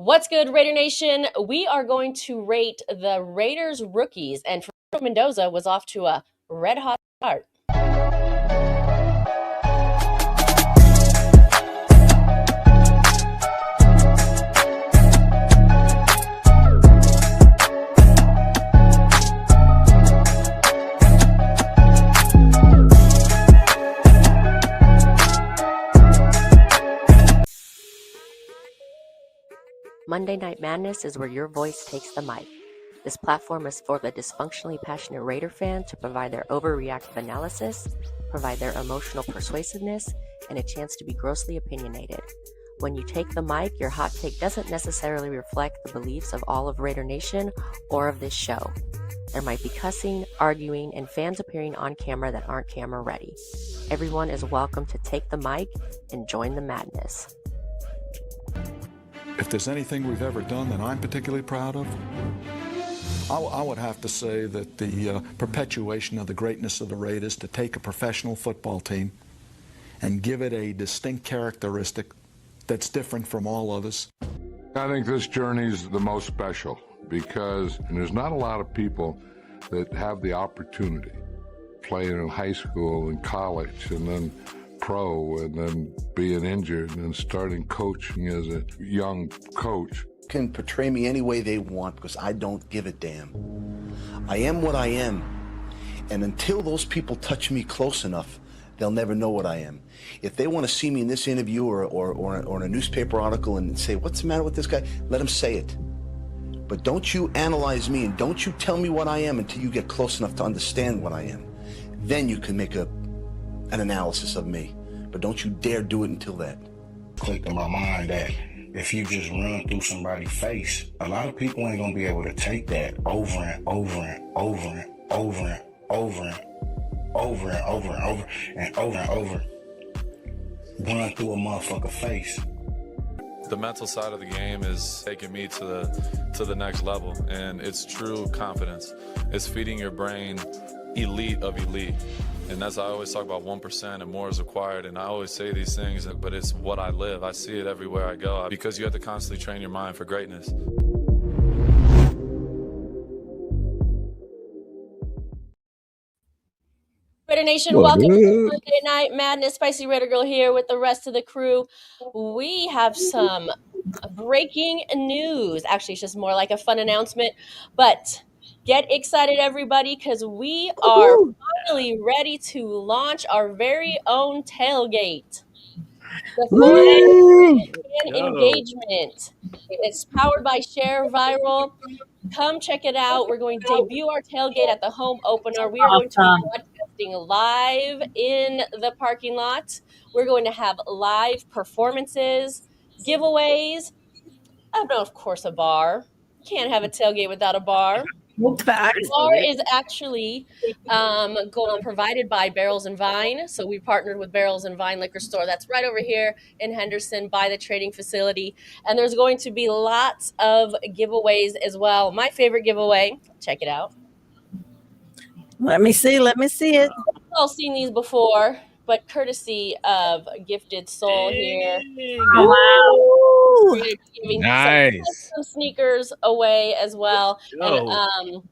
What's good, Raider Nation? We are going to rate the Raiders rookies, and Fernando Mendoza was off to a red hot start. Monday Night Madness is where your voice takes the mic. This platform is for the dysfunctionally passionate Raider fan to provide their overreactive analysis, provide their emotional persuasiveness, and a chance to be grossly opinionated. When you take the mic, your hot take doesn't necessarily reflect the beliefs of all of Raider Nation or of this show. There might be cussing, arguing, and fans appearing on camera that aren't camera ready. Everyone is welcome to take the mic and join the madness. If there's anything we've ever done that I'm particularly proud of, I would have to say that the perpetuation of the greatness of the Raiders, to take a professional football team and give it a distinct characteristic that's different from all others. I think this journey is the most special because there's not a lot of people that have the opportunity playing in high school and college and then pro and then being injured and then starting coaching as a young coach. Can portray me any way they want because I don't give a damn. I am what I am, and until those people touch me close enough, they'll never know what I am. If they want to see me in this interview or in a newspaper article and say, what's the matter with this guy? Let them say it. But don't you analyze me and don't you tell me what I am until you get close enough to understand what I am. Then you can make an analysis of me. But don't you dare do it until that. Clicked in my mind that if you just run through somebody's face, a lot of people ain't gonna be able to take that over and over and over and over and over and over and over and over and over and over. Run through a motherfucker face. The mental side of the game is taking me to the next level, and it's true confidence. It's feeding your brain elite of elite. And that's, I always talk about 1% and more is required. And I always say these things, but it's what I live. I see it everywhere I go because you have to constantly train your mind for greatness. Raider Nation, welcome to Monday Night Madness. Spicy Raider Girl here with the rest of the crew. We have some breaking news. Actually, it's just more like a fun announcement, but get excited, everybody, because we are finally ready to launch our very own tailgate. The fan engagement. It's powered by Share Viral. Come check it out. We're going to debut our tailgate at the home opener. We are going to be broadcasting live in the parking lot. We're going to have live performances, giveaways, and of course a bar. Can't have a tailgate without a bar. The bar is actually provided by Barrels and Vine. So we partnered with Barrels and Vine Liquor Store. That's right over here in Henderson by the trading facility. And there's going to be lots of giveaways as well. My favorite giveaway, check it out. Let me see it. We've all seen these before, but courtesy of Gifted Soul here. Wow. We're giving Nice. some sneakers away as well. And,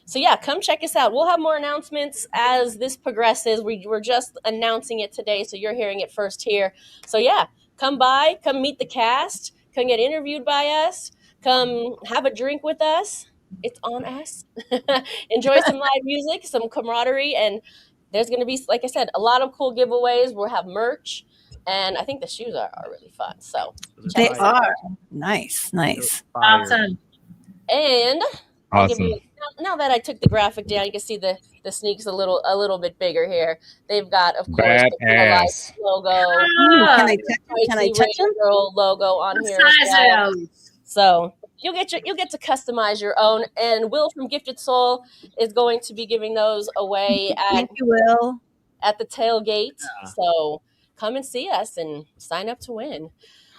so yeah, come check us out. We'll have more announcements as this progresses. We're just announcing it today, so you're hearing it first here. So yeah, come by, come meet the cast, come get interviewed by us, come have a drink with us. It's on us. Enjoy some live music, some camaraderie, and there's going to be, like I said, a lot of cool giveaways. We'll have merch. And I think the shoes are really fun. So they are nice. Awesome. And I'll give you, now that I took the graphic down, you can see the sneaks a little bit bigger here. They've got, of course, the logo. Can I touch them? Girl logo on here as well. So you'll get to customize your own. And Will from Gifted Soul is going to be giving those away at the tailgate. So come and see us and sign up to win.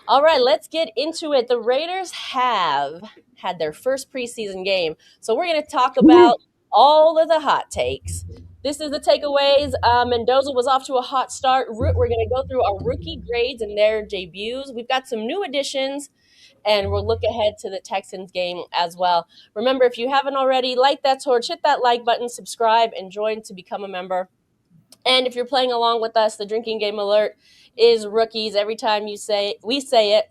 All right, let's get into it. The Raiders have had their first preseason game. So we're going to talk about all of the hot takes. This is the takeaways. Mendoza was off to a hot start. We're going to go through our rookie grades and their debuts. We've got some new additions, and we'll look ahead to the Texans game as well. Remember, if you haven't already, light that torch, hit that like button, subscribe, and join to become a member. And if you're playing along with us, the drinking game alert is rookies. Every time we say it,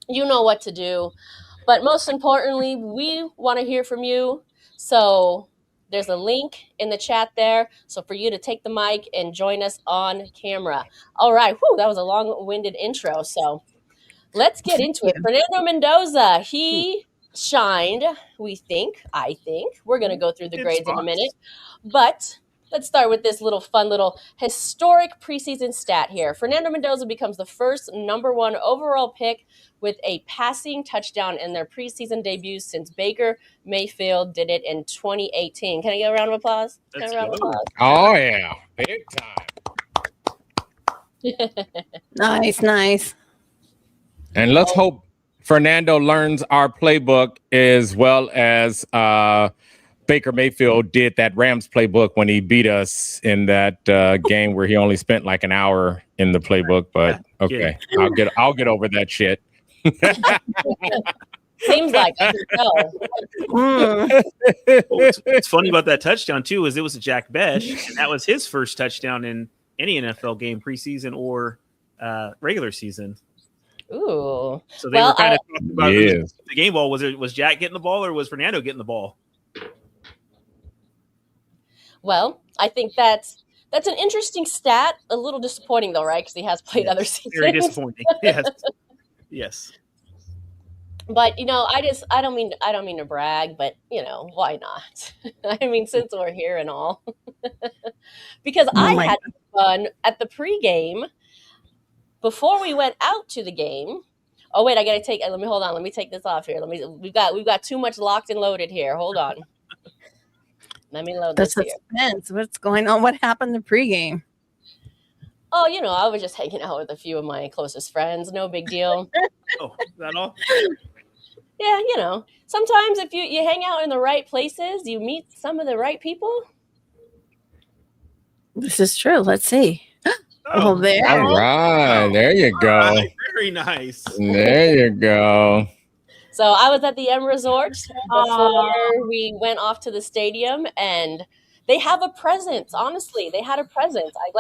you know what to do. But most importantly, we want to hear from you. So there's a link in the chat there. So for you to take the mic and join us on camera. All right. Whew, that was a long-winded intro. So let's get into it. Fernando Mendoza, he shined, I think. We're going to go through the grades in a minute. But let's start with this fun little historic preseason stat here. Fernando Mendoza becomes the first #1 overall pick with a passing touchdown in their preseason debut since Baker Mayfield did it in 2018. Can I get a round of applause? Oh, yeah. Big time. Nice. And let's hope Fernando learns our playbook as well as Baker Mayfield did that Rams playbook when he beat us in that game where he only spent like an hour in the playbook. But okay, I'll get over that shit. Seems like What's funny about that touchdown too is it was a Jack Bech, and that was his first touchdown in any NFL game, preseason or regular season. Ooh. So they were kind of talking about the game ball. Was Jack getting the ball or was Fernando getting the ball? Well, I think that's an interesting stat. A little disappointing though, right? Because he has played other seasons. Very disappointing. Yes. But I don't mean to brag, but why not? I mean, since we're here and all, because I had fun at the pregame before we went out to the game. Oh wait, I gotta take. Let me take this off here. We've got too much locked and loaded here. Hold on. Let me load this here. What's going on? What happened in the pregame? Oh, I was just hanging out with a few of my closest friends. No big deal. Oh, is that all? Yeah, sometimes if you hang out in the right places, you meet some of the right people. This is true. Let's see. Oh, there. All right. There you go. Right, very nice. There you go. So I was at the M Resort before we went off to the stadium, and they have a presence. Honestly, they had a presence. I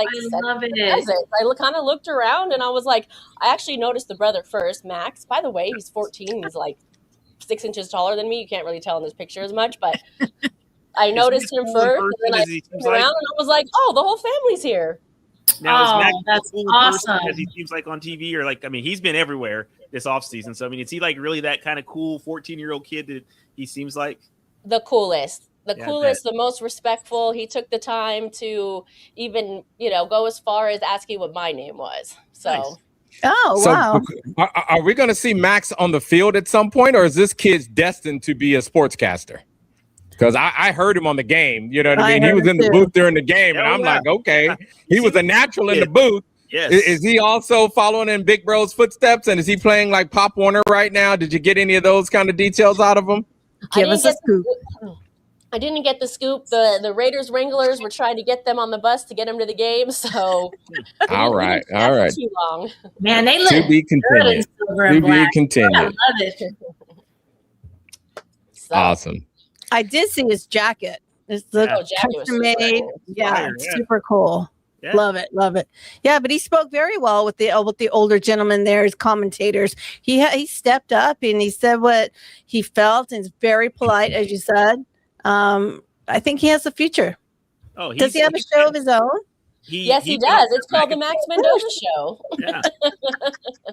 love it. I kind of looked around, and I was like, I actually noticed the brother first, Max. By the way, he's 14. He's like 6 inches taller than me. You can't really tell in this picture as much, but I noticed him first, and then I turned around, and I was like, oh, the whole family's here. Now, is Max that's awesome. as he seems like on TV, or he's been everywhere this offseason. So, is he like really that kind of cool 14-year-old kid that he seems like? The coolest, the most respectful. He took the time to even, go as far as asking what my name was. So. Nice. Oh, wow. Are we going to see Max on the field at some point, or is this kid destined to be a sportscaster? Because I heard him on the game. You know what I mean? He was in the booth during the game, and I'm like, okay. He was a natural in the booth. Yes. Is he also following in Big Bro's footsteps, and is he playing like Pop Warner right now? Did you get any of those kind of details out of him? Give us a scoop. I didn't get the scoop. The Raiders Wranglers were trying to get them on the bus to get them to the game. So, all right. Too long. Man, they look to be continued. To be continued. I love it. So, awesome. I did see his jacket. It's the custom made. Cool. Yeah, super cool. Yeah. Love it. Yeah, but he spoke very well with the older gentleman there, his commentators. He stepped up and he said what he felt, and is very polite, as you said. I think he has a future. Oh, does he have a show of his own? Yes, he does. It's called the Max Mendoza Show. Yeah.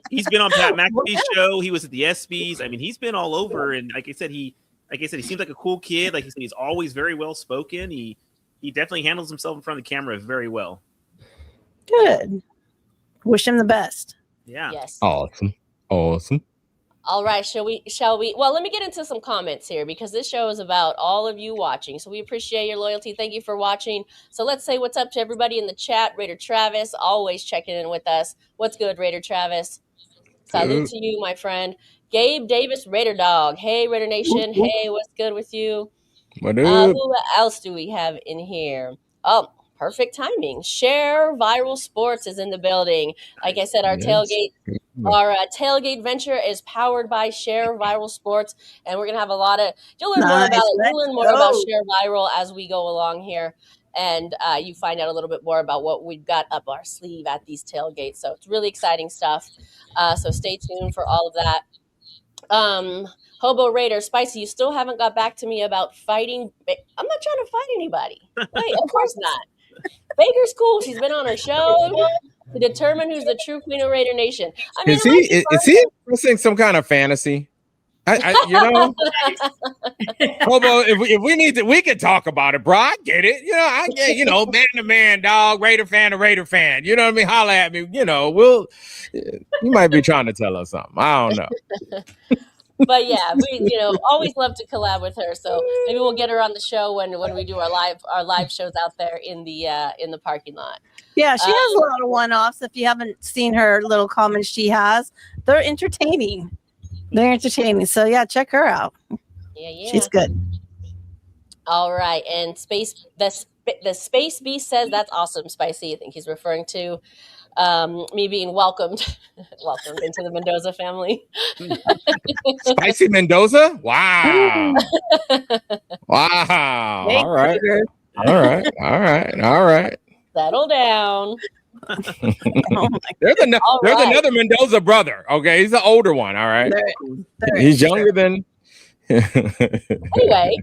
He's been on Pat McAfee's show. He was at the ESPYs. He's been all over. And like I said, he seems like a cool kid. Like he said, he's always very well spoken. He definitely handles himself in front of the camera very well. Good. Wish him the best. Yeah. Yes. Awesome. All right. Shall we? Well, let me get into some comments here because this show is about all of you watching. So we appreciate your loyalty. Thank you for watching. So let's say what's up to everybody in the chat. Raider Travis, always checking in with us. What's good, Raider Travis? Salute to you, my friend. Gabe Davis, Raider Dog. Hey, Raider Nation. Hey, what's good with you? What up? Who else do we have in here? Oh, perfect timing. Share Viral Sports is in the building. Like I said, our tailgate venture is powered by Share Viral Sports, and we're gonna have a lot of. You'll learn more about Nice. it. You'll Let's learn more about go. Share Viral as we go along here, and you find out a little bit more about what we've got up our sleeve at these tailgates. So it's really exciting stuff. So stay tuned for all of that. Hobo Raider, Spicy, you still haven't got back to me about fighting. I'm not trying to fight anybody. Wait, of course not. Baker's cool. She's been on her show to determine who's the true queen of Raider Nation. I mean, Is he expressing some kind of fantasy? Hobo, if we need to, we can talk about it, bro. I get it. I get, man to man, dog, Raider fan to Raider fan. You know what I mean? Holla at me. You might be trying to tell us something. I don't know. But yeah, we always love to collab with her. So maybe we'll get her on the show when we do our live shows out there in the parking lot. Yeah, she has a lot of one-offs. If you haven't seen her little comments she has, they're entertaining. So yeah, check her out. Yeah. She's good. All right, and the Space Beast says that's awesome, Spicy. I think he's referring to me being welcomed into the Mendoza family. Spicy Mendoza? Wow. Wow. Hey, All right. Settle down. There's another Mendoza brother. Okay, he's the older one. All right, he's younger than. Anyway.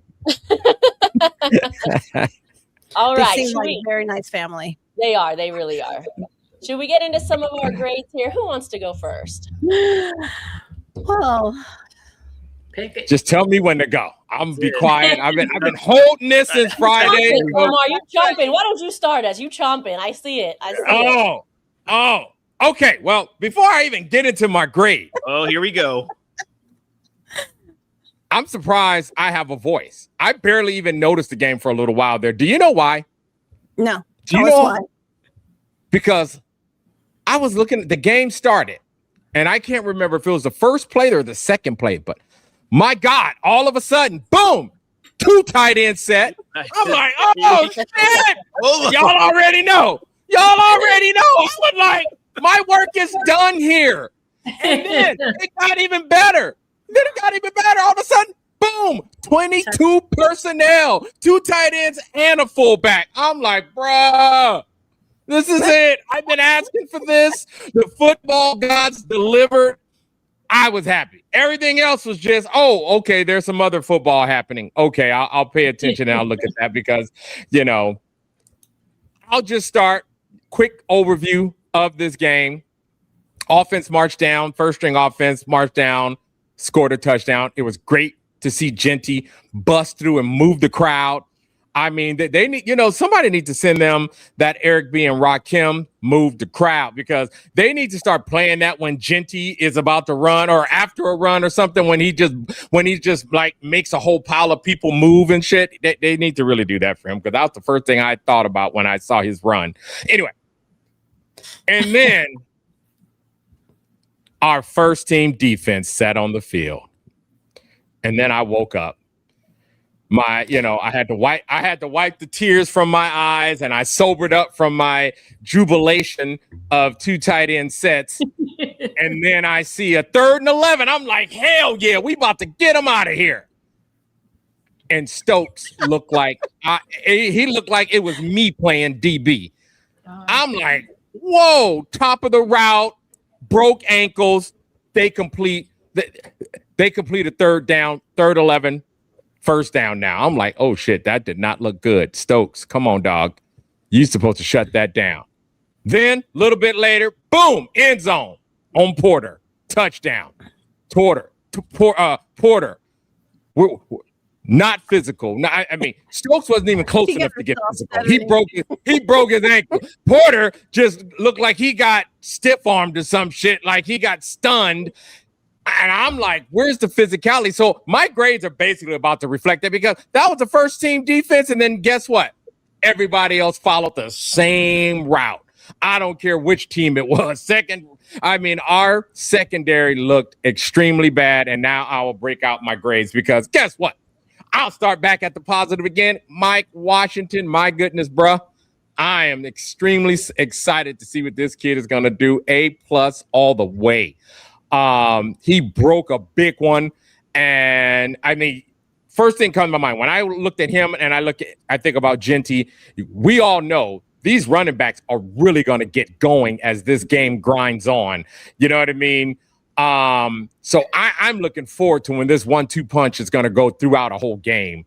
All right. They seem like a very nice family. They are. They really are. Should we get into some of our grades here? Who wants to go first? Well, just tell me when to go. I'm gonna be quiet. I've been holding this since Friday. Omar, you chomping. Why don't you start us? You chomping. I see it. Oh. Okay. Well, before I even get into my grade. Oh, here we go. I'm surprised I have a voice. I barely even noticed the game for a little while there. Do you know why? No. Do you know why? Because I was looking, the game started, and I can't remember if it was the first play or the second play, but my God, all of a sudden, boom, 2 tight end set. I'm like, oh, shit. Y'all already know. I was like, my work is done here. And then it got even better. All of a sudden, boom, 22 personnel, 2 tight ends and a fullback. I'm like, bruh, this is it. I've been asking for this. The football gods delivered. I was happy. Everything else was just, okay, there's some other football happening. Okay, I'll pay attention and I'll look at that because, I'll just start. Quick overview of this game. Offense marched down. First string offense marched down. Scored a touchdown. It was great to see Genty bust through and move the crowd. I mean, they need, somebody needs to send them that Eric B. and Rakim move the crowd because they need to start playing that when Genty is about to run or after a run or something when he just like makes a whole pile of people move and shit. They need to really do that for him because that was the first thing I thought about when I saw his run. Anyway, and then our first team defense sat on the field. And then I woke up. I had to wipe the tears from my eyes, and I sobered up from my jubilation of 2 tight end sets. And then I see a 3rd and 11. I'm like, hell yeah, we about to get him out of here. And Stokes looked like he looked like it was me playing DB. I'm like, whoa, top of the route, broke ankles. They complete a 3rd down, 3rd 11. First down now. I'm like, oh, shit, that did not look good. Stokes, come on, dog. You're supposed to shut that down. Then, a little bit later, boom, end zone on Porter. Touchdown. Porter. We're not physical. Stokes wasn't even close enough to get physical. He broke his ankle. Porter just looked like he got stiff-armed or some shit, like he got stunned. And I'm like, where's the physicality? So my grades are basically about to reflect that because that was the first team defense. And then guess what? Everybody else followed the same route. I don't care which team it was. Our secondary looked extremely bad. And now I will break out my grades because guess what? I'll start back at the positive again. Mike Washington, my goodness, bruh. I am extremely excited to see what this kid is going to do. A+ all the way. He broke a big one. And I mean, first thing comes to my mind when I looked at him and I think about Genty. We all know these running backs are really going to get going as this game grinds on. You know what I mean? So I'm looking forward to when this 1-2 punch is going to go throughout a whole game.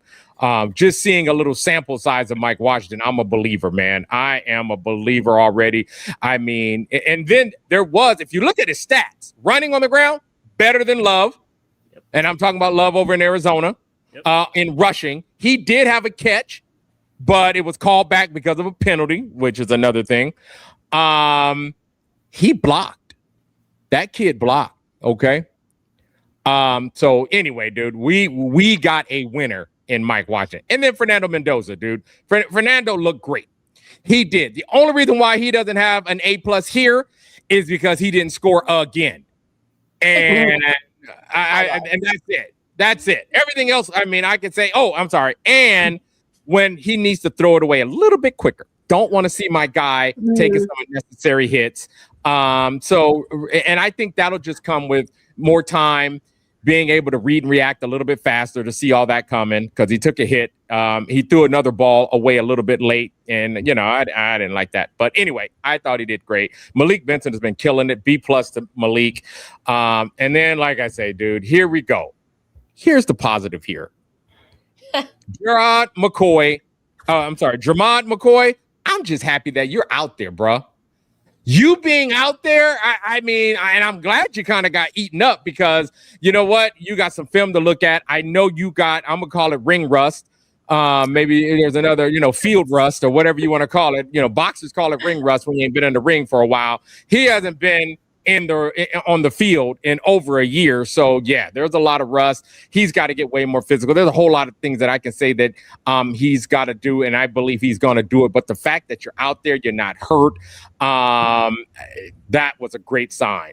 Just seeing a little sample size of Mike Washington, I'm a believer, man. I am a believer already. I mean, and then if you look at his stats, running on the ground, better than Love. Yep. And I'm talking about Love over in Arizona. Yep. In rushing, he did have a catch, but it was called back because of a penalty, which is another thing. He blocked. That kid blocked, okay? So anyway, dude, we got a winner in Mike Washington. And then Fernando Mendoza, dude. Fernando looked great. He did. The only reason why he doesn't have an A+ here is because he didn't score again. And and that's it. That's it. Everything else, I mean, I could say, oh, I'm sorry. And when he needs to throw it away a little bit quicker. Don't want to see my guy taking some unnecessary hits. So I think that'll just come with more time, being able to read and react a little bit faster to see all that coming because he took a hit. He threw another ball away a little bit late, and, you know, I didn't like that. But anyway, I thought he did great. Malik Benson has been killing it, B+ to Malik. And then, like I say, dude, here we go. Here's the positive here. Jermod McCoy, I'm just happy that you're out there, bro. You being out there, I mean, and I'm glad you kind of got eaten up because you know what? You got some film to look at. I know you got, I'm going to call it ring rust. Maybe there's another, field rust or whatever you want to call it. Boxers call it ring rust when you ain't been in the ring for a while. He hasn't been on the field in over a year. So yeah, there's a lot of rust. He's got to get way more physical. There's a whole lot of things that I can say that he's got to do, and I believe he's going to do it. But the fact that you're out there, you're not hurt, that was a great sign.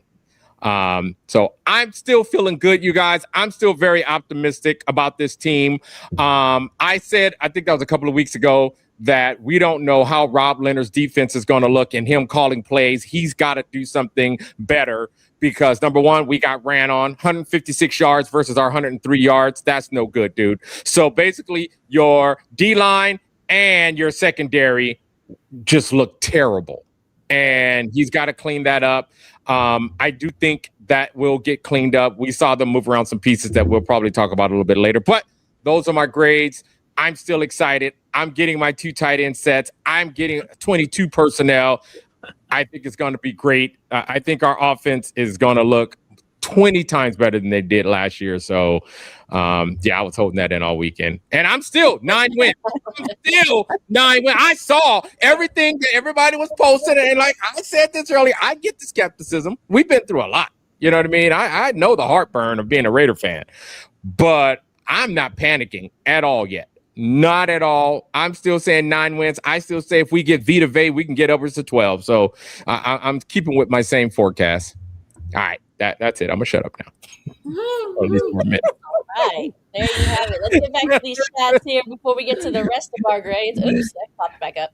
So I'm still feeling good, you guys. I'm still very optimistic about this team. I think that was a couple of weeks ago, that we don't know how Rob Leonard's defense is going to look and him calling plays. He's got to do something better because, number one, we got ran on 156 yards versus our 103 yards. That's no good, dude. So basically, your D-line and your secondary just look terrible. And he's got to clean that up. I do think that will get cleaned up. We saw them move around some pieces that we'll probably talk about a little bit later. But those are my grades. I'm still excited. I'm getting my 2 tight end sets. I'm getting 22 personnel. I think it's going to be great. I think our offense is going to look 20 times better than they did last year. So, yeah, I was holding that in all weekend. And I'm still 9 wins. I saw everything that everybody was posting. And like I said this earlier, I get the skepticism. We've been through a lot. You know what I mean? I know the heartburn of being a Raider fan. But I'm not panicking at all yet. Not at all. I'm still saying 9 wins. I still say if we get Vita Vea, we can get over to 12. So I'm keeping with my same forecast. All right. That's it. I'm going to shut up now. All right. There you have it. Let's get back to these stats here before we get to the rest of our grades. Oops, that popped back up.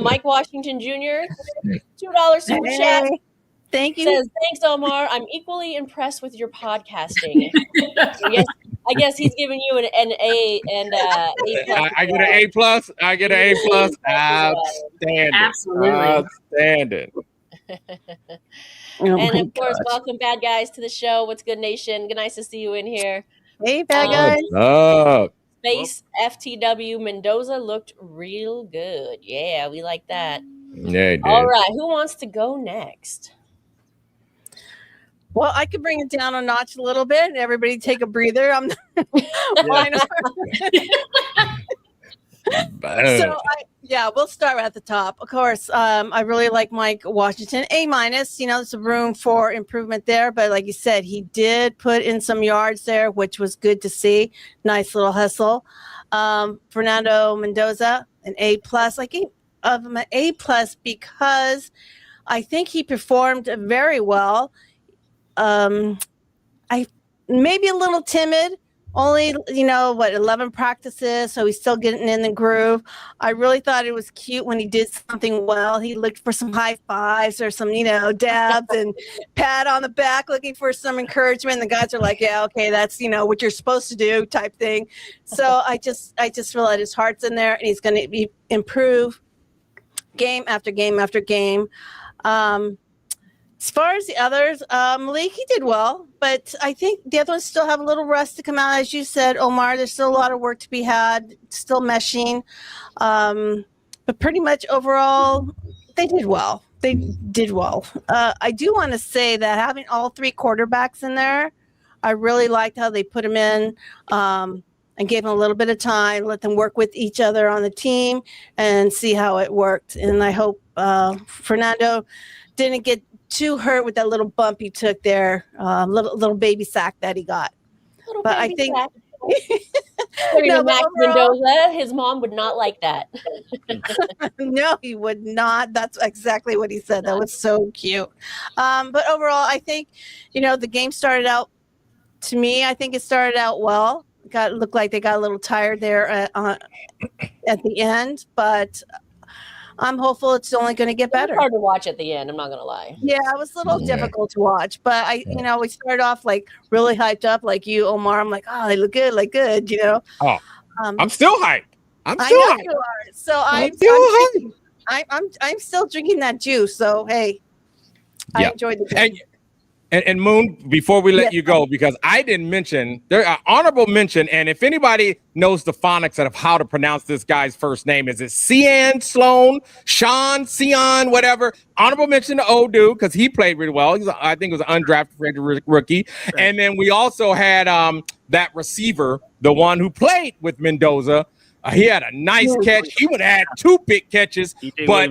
Mike Washington Jr., $2 super chat. Thank you. Says, thanks, Omar. I'm equally impressed with your podcasting. I guess he's giving you an A and A+. I get an A+. I get an A+. Outstanding. Absolutely. Outstanding. And of course, welcome, bad guys, to the show. What's good, nation? Good, nice to see you in here. Hey, bad guys. What's up? Space FTW Mendoza looked real good. Yeah, we like that. Yeah, it did. All right, who wants to go next? Well, I could bring it down a notch a little bit. Everybody take a breather. Why not? So, we'll start at the top. Of course, I really like Mike Washington. A-. There's a room for improvement there. But like you said, he did put in some yards there, which was good to see. Nice little hustle. Fernando Mendoza, an A+. I gave him an A+ because I think he performed very well. I maybe a little timid, only, 11 practices, so he's still getting in the groove. I really thought it was cute when he did something well. He looked for some high fives or some, dabs and pat on the back, looking for some encouragement. The guys are like, yeah, okay, that's, what you're supposed to do type thing. So I just feel that his heart's in there and he's going to improve game after game after game. As far as the others, Malik, he did well, but I think the other ones still have a little rust to come out. As you said, Omar, there's still a lot of work to be had, still meshing. But pretty much overall, they did well. They did well. I do want to say that having all three quarterbacks in there, I really liked how they put them in and gave them a little bit of time, let them work with each other on the team and see how it worked. And I hope Fernando didn't get too hurt with that little bump he took there, little baby sack that he got. But I think Max Mendoza, his mom would not like that. No, he would not. That's exactly what he said. That was so cute. But overall, I think the game started out. To me, I think it started out well. Looked like they got a little tired there at the end, but I'm hopeful it's only going to get better. It's hard to watch at the end. I'm not going to lie. Yeah, it was a little difficult to watch, but we started off like really hyped up, like you, Omar. I'm like, oh, they look good, Oh, I'm still hyped. I'm I still know hyped. you are. So I'm still drinking that juice. So hey, I enjoyed the game. And Moon, before we let you go, because I didn't mention, there are honorable mention, and if anybody knows the phonics of how to pronounce this guy's first name, is it Cian, Sloan, Sean, Sion, whatever? Honorable mention to old dude, because he played really well. I think it was an undrafted rookie. Right. And then we also had that receiver, the one who played with Mendoza. He had a nice catch. He would have had 2 big catches, but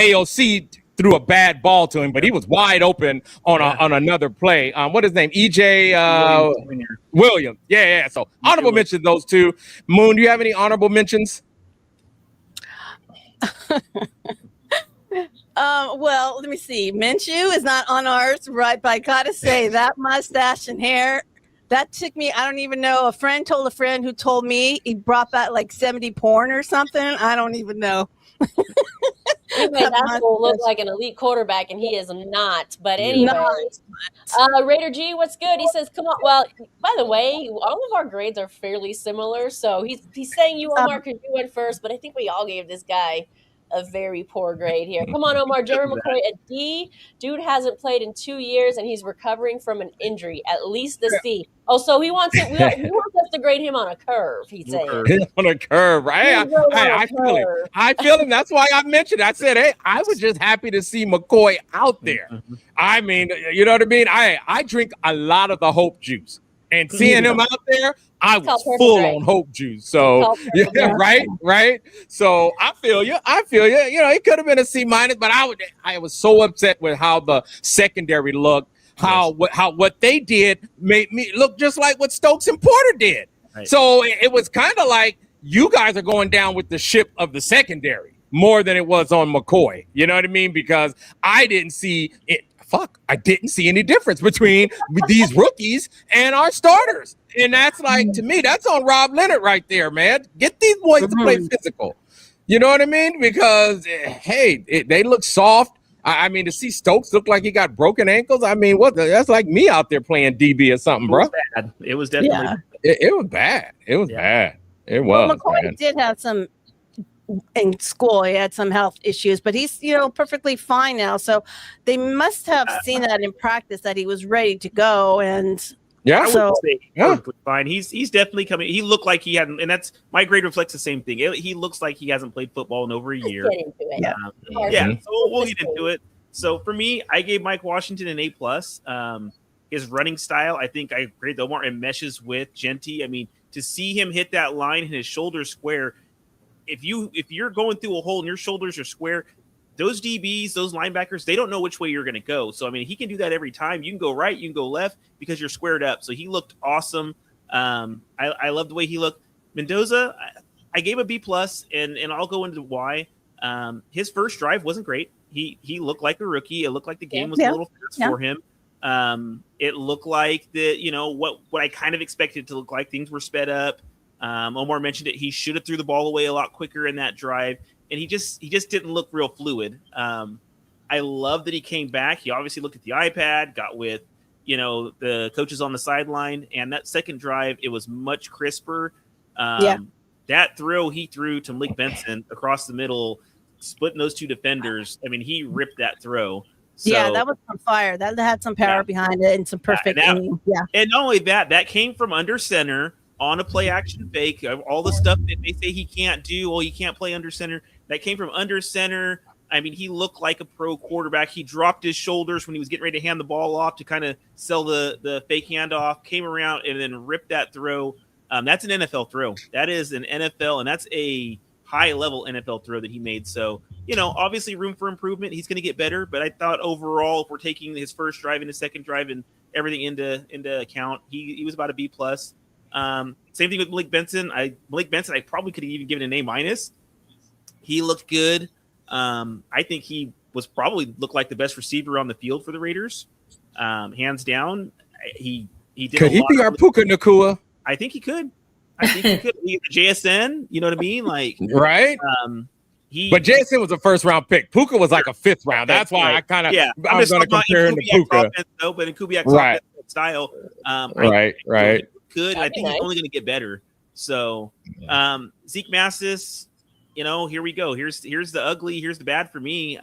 AOC threw a bad ball to him, but he was wide open on another play. What is his name? EJ Williams. Yeah. So honorable mention those 2. Moon, do you have any honorable mentions? Well, let me see. Minshew is not on ours, right? But I gotta say that mustache and hair, that took me. I don't even know. A friend told a friend who told me he brought back like 70 porn or something. I don't even know. Anyway, that will look like an elite quarterback, and he is not. But anyway, Raider G, what's good? He says, "Come on." Well, by the way, all of our grades are fairly similar. So he's saying you, Omar, because you went first. But I think we all gave this guy a very poor grade here. Come on, Omar. Jerry McCoy, a D. Dude hasn't played in 2 years, and he's recovering from an injury. At least a C. Oh, so he wants it. He wants us to grade him on a curve. He's saying on a curve, right? I feel him. I feel him. That's why I mentioned it. I said, hey, I was just happy to see McCoy out there. I mean, you know what I mean? I drink a lot of the hope juice, and seeing him out there, I was full on hope juice. So yeah, right. So I feel you. You know, it could have been a C-, but I was so upset with how the secondary looked. How what they did made me look just like what Stokes and Porter did. Right. So it was kind of like you guys are going down with the ship of the secondary more than it was on McCoy. You know what I mean? Because I didn't see it. I didn't see any difference between these rookies and our starters. And that's like, to me, that's on Rob Leonard right there, man. Get these boys to play physical. You know what I mean? Because, hey, they look soft. I mean, to see Stokes look like he got broken ankles, I mean, that's like me out there playing DB or something, bro. It was definitely it was bad. It was bad. It was. Well, McCoy did have some in school. He had some health issues, but he's perfectly fine now. So they must have seen that in practice that he was ready to go. And I would say perfectly fine. He's definitely coming. He looked like he hadn't, and that's my grade reflects the same thing. He looks like he hasn't played football in over a year. So we'll get into it. So for me, I gave Mike Washington an A+. His running style, I think I grade Omar, and meshes with Genty. I mean, to see him hit that line and his shoulders square, if you're going through a hole and your shoulders are square, those DBs, those linebackers, they don't know which way you're going to go. So, I mean, he can do that every time. You can go right, you can go left because you're squared up. So he looked awesome. I love the way he looked. Mendoza, I gave a B+, and I'll go into why. His first drive wasn't great. He looked like a rookie. It looked like the game was a little fast for him. It looked like what I kind of expected it to look like. Things were sped up. Omar mentioned it. He should have threw the ball away a lot quicker in that drive, and he just didn't look real fluid. I love that he came back. He obviously looked at the iPad, got with the coaches on the sideline, and that second drive, it was much crisper. That throw he threw to Malik Benson across the middle, splitting those two defenders. I mean, he ripped that throw. So, yeah, that was on fire. That had some power behind it and some perfect aim. Yeah. And not only that came from under center on a play action fake. All the stuff that they say he can't do, he can't play under center. That came from under center. I mean, he looked like a pro quarterback. He dropped his shoulders when he was getting ready to hand the ball off to kind of sell the fake handoff, came around and then ripped that throw. That's an NFL throw. That is an NFL, and that's a high-level NFL throw that he made. So, obviously room for improvement. He's going to get better, but I thought overall, if we're taking his first drive and his second drive and everything into account, he was about a B+. Same thing with Malik Benson. I probably could have even given an A-. He looked good. I think he was probably looked like the best receiver on the field for the Raiders. Hands down. He did. Could he be our Puka Nacua? I think he could. He could be JSN. You know what I mean? Like, right. But JSN was a first round pick. Puka was like a fifth round. That's why I kind of I was going to compare him to Puka. But in Kubiak's style, right. Good. I think he's only going to get better. So Zeke Massis, here we go. Here's the ugly. Here's the bad for me.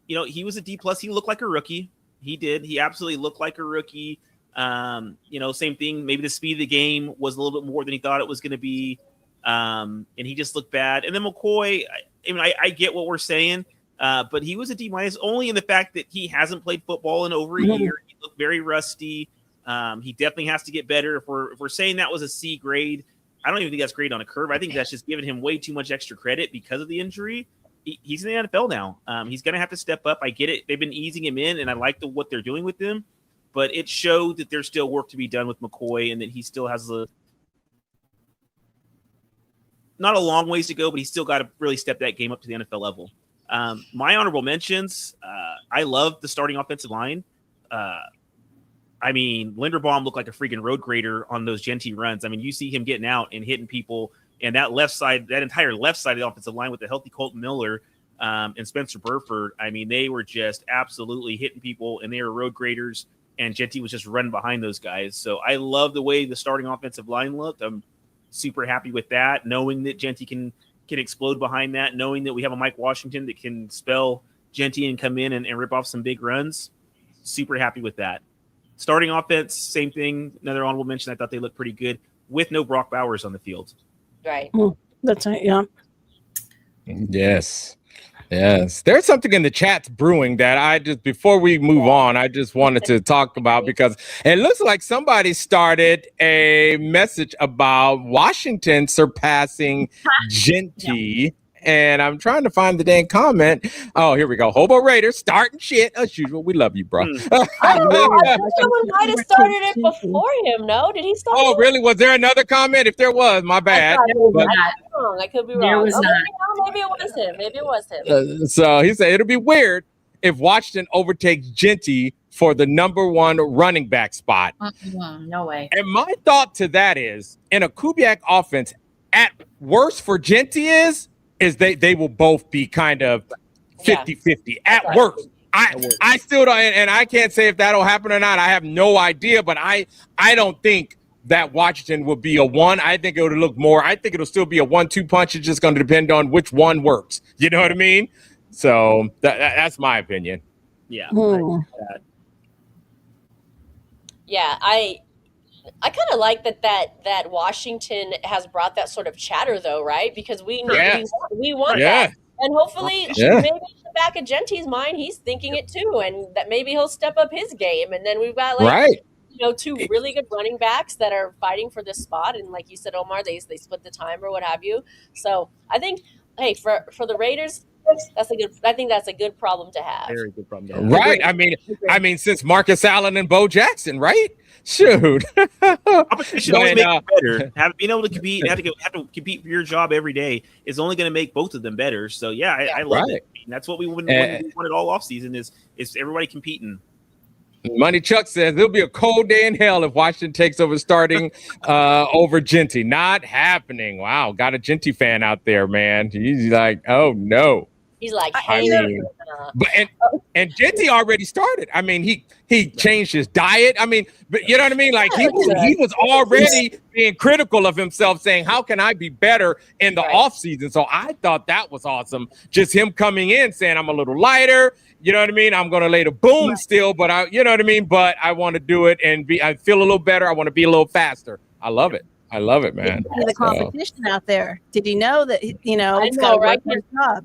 He was a D+. He looked like a rookie. He did. He absolutely looked like a rookie. Same thing. Maybe the speed of the game was a little bit more than he thought it was going to be. And he just looked bad. And then McCoy, I get what we're saying, but he was a D- only in the fact that he hasn't played football in over a year. He looked very rusty. He definitely has to get better. If we're saying that was a C grade, I don't even think that's great on a curve. I think that's just giving him way too much extra credit because of the injury. He's in the NFL now. He's going to have to step up. I get it. They've been easing him in, and I like what they're doing with him. But it showed that there's still work to be done with McCoy and that he still has not a long ways to go, but he's still got to really step that game up to the NFL level. My honorable mentions, I love the starting offensive line. Linderbaum looked like a freaking road grader on those Genty runs. I mean, you see him getting out and hitting people, and that entire left side of the offensive line with the healthy Colton Miller and Spencer Burford, I mean, they were just absolutely hitting people, and they were road graders, and Genty was just running behind those guys. So I love the way the starting offensive line looked. I'm super happy with that, knowing that Genty can explode behind that, knowing that we have a Mike Washington that can spell Genty and come in and rip off some big runs. Super happy with that. Starting offense, same thing. Another honorable mention. I thought they looked pretty good with no Brock Bowers on the field. Right. That's right. Yeah. Yes. There's something in the chats brewing that before we move on, I just wanted to talk about, because it looks like somebody started a message about Washington surpassing Genty. And I'm trying to find the dang comment. Oh, here we go. Hobo Raiders starting shit as usual. We love you, bro. I don't know. I think someone might have started it before him. No, did he start? Oh, really? Was there another comment? If there was, my bad. I could be wrong. There was not. Maybe it was him. So he said it'll be weird if Washington overtakes Genty for the number one running back spot. No way. And my thought to that is, in a Kubiak offense, at worst for Genty is they will both be kind of 50-50 at worst. I still don't, and I can't say if that'll happen or not. I have no idea, but I don't think that Washington will be a one. I think it'll look more. I think it'll still be a 1-2 punch. It's just going to depend on which one works. You know what I mean? So that's my opinion. Yeah. Yeah, I kind of like that Washington has brought that sort of chatter, though, right? Because we want that, and hopefully, maybe in the back of Genty's mind, he's thinking it too, and that maybe he'll step up his game, and then we've got two really good running backs that are fighting for this spot, and like you said, Omar, they split the time or what have you. So I think, hey, for the Raiders, I think that's a good problem to have. Very good problem to have. Right. I mean, since Marcus Allen and Bo Jackson, right? Shoot. Competition always makes you better. Being able to compete, have to compete for your job every day is only going to make both of them better. So I love it. And that's what we wanted all offseason is everybody competing. Money Chuck says it'll be a cold day in hell if Washington takes over starting over Genty. Not happening. Wow, got a Genty fan out there, man. He's like, oh no. He's like, I mean, but and Genty already started. I mean, he changed his diet. I mean, but you know what I mean? Like he was already being critical of himself, saying, how can I be better in the off season? So I thought that was awesome. Just him coming in saying, I'm a little lighter. You know what I mean? I'm going to lay the boom still, but you know what I mean? But I want to do it and I feel a little better. I want to be a little faster. I love it. I love it, man. The competition out there. Did he know that, you know, I it's know, got right? his job?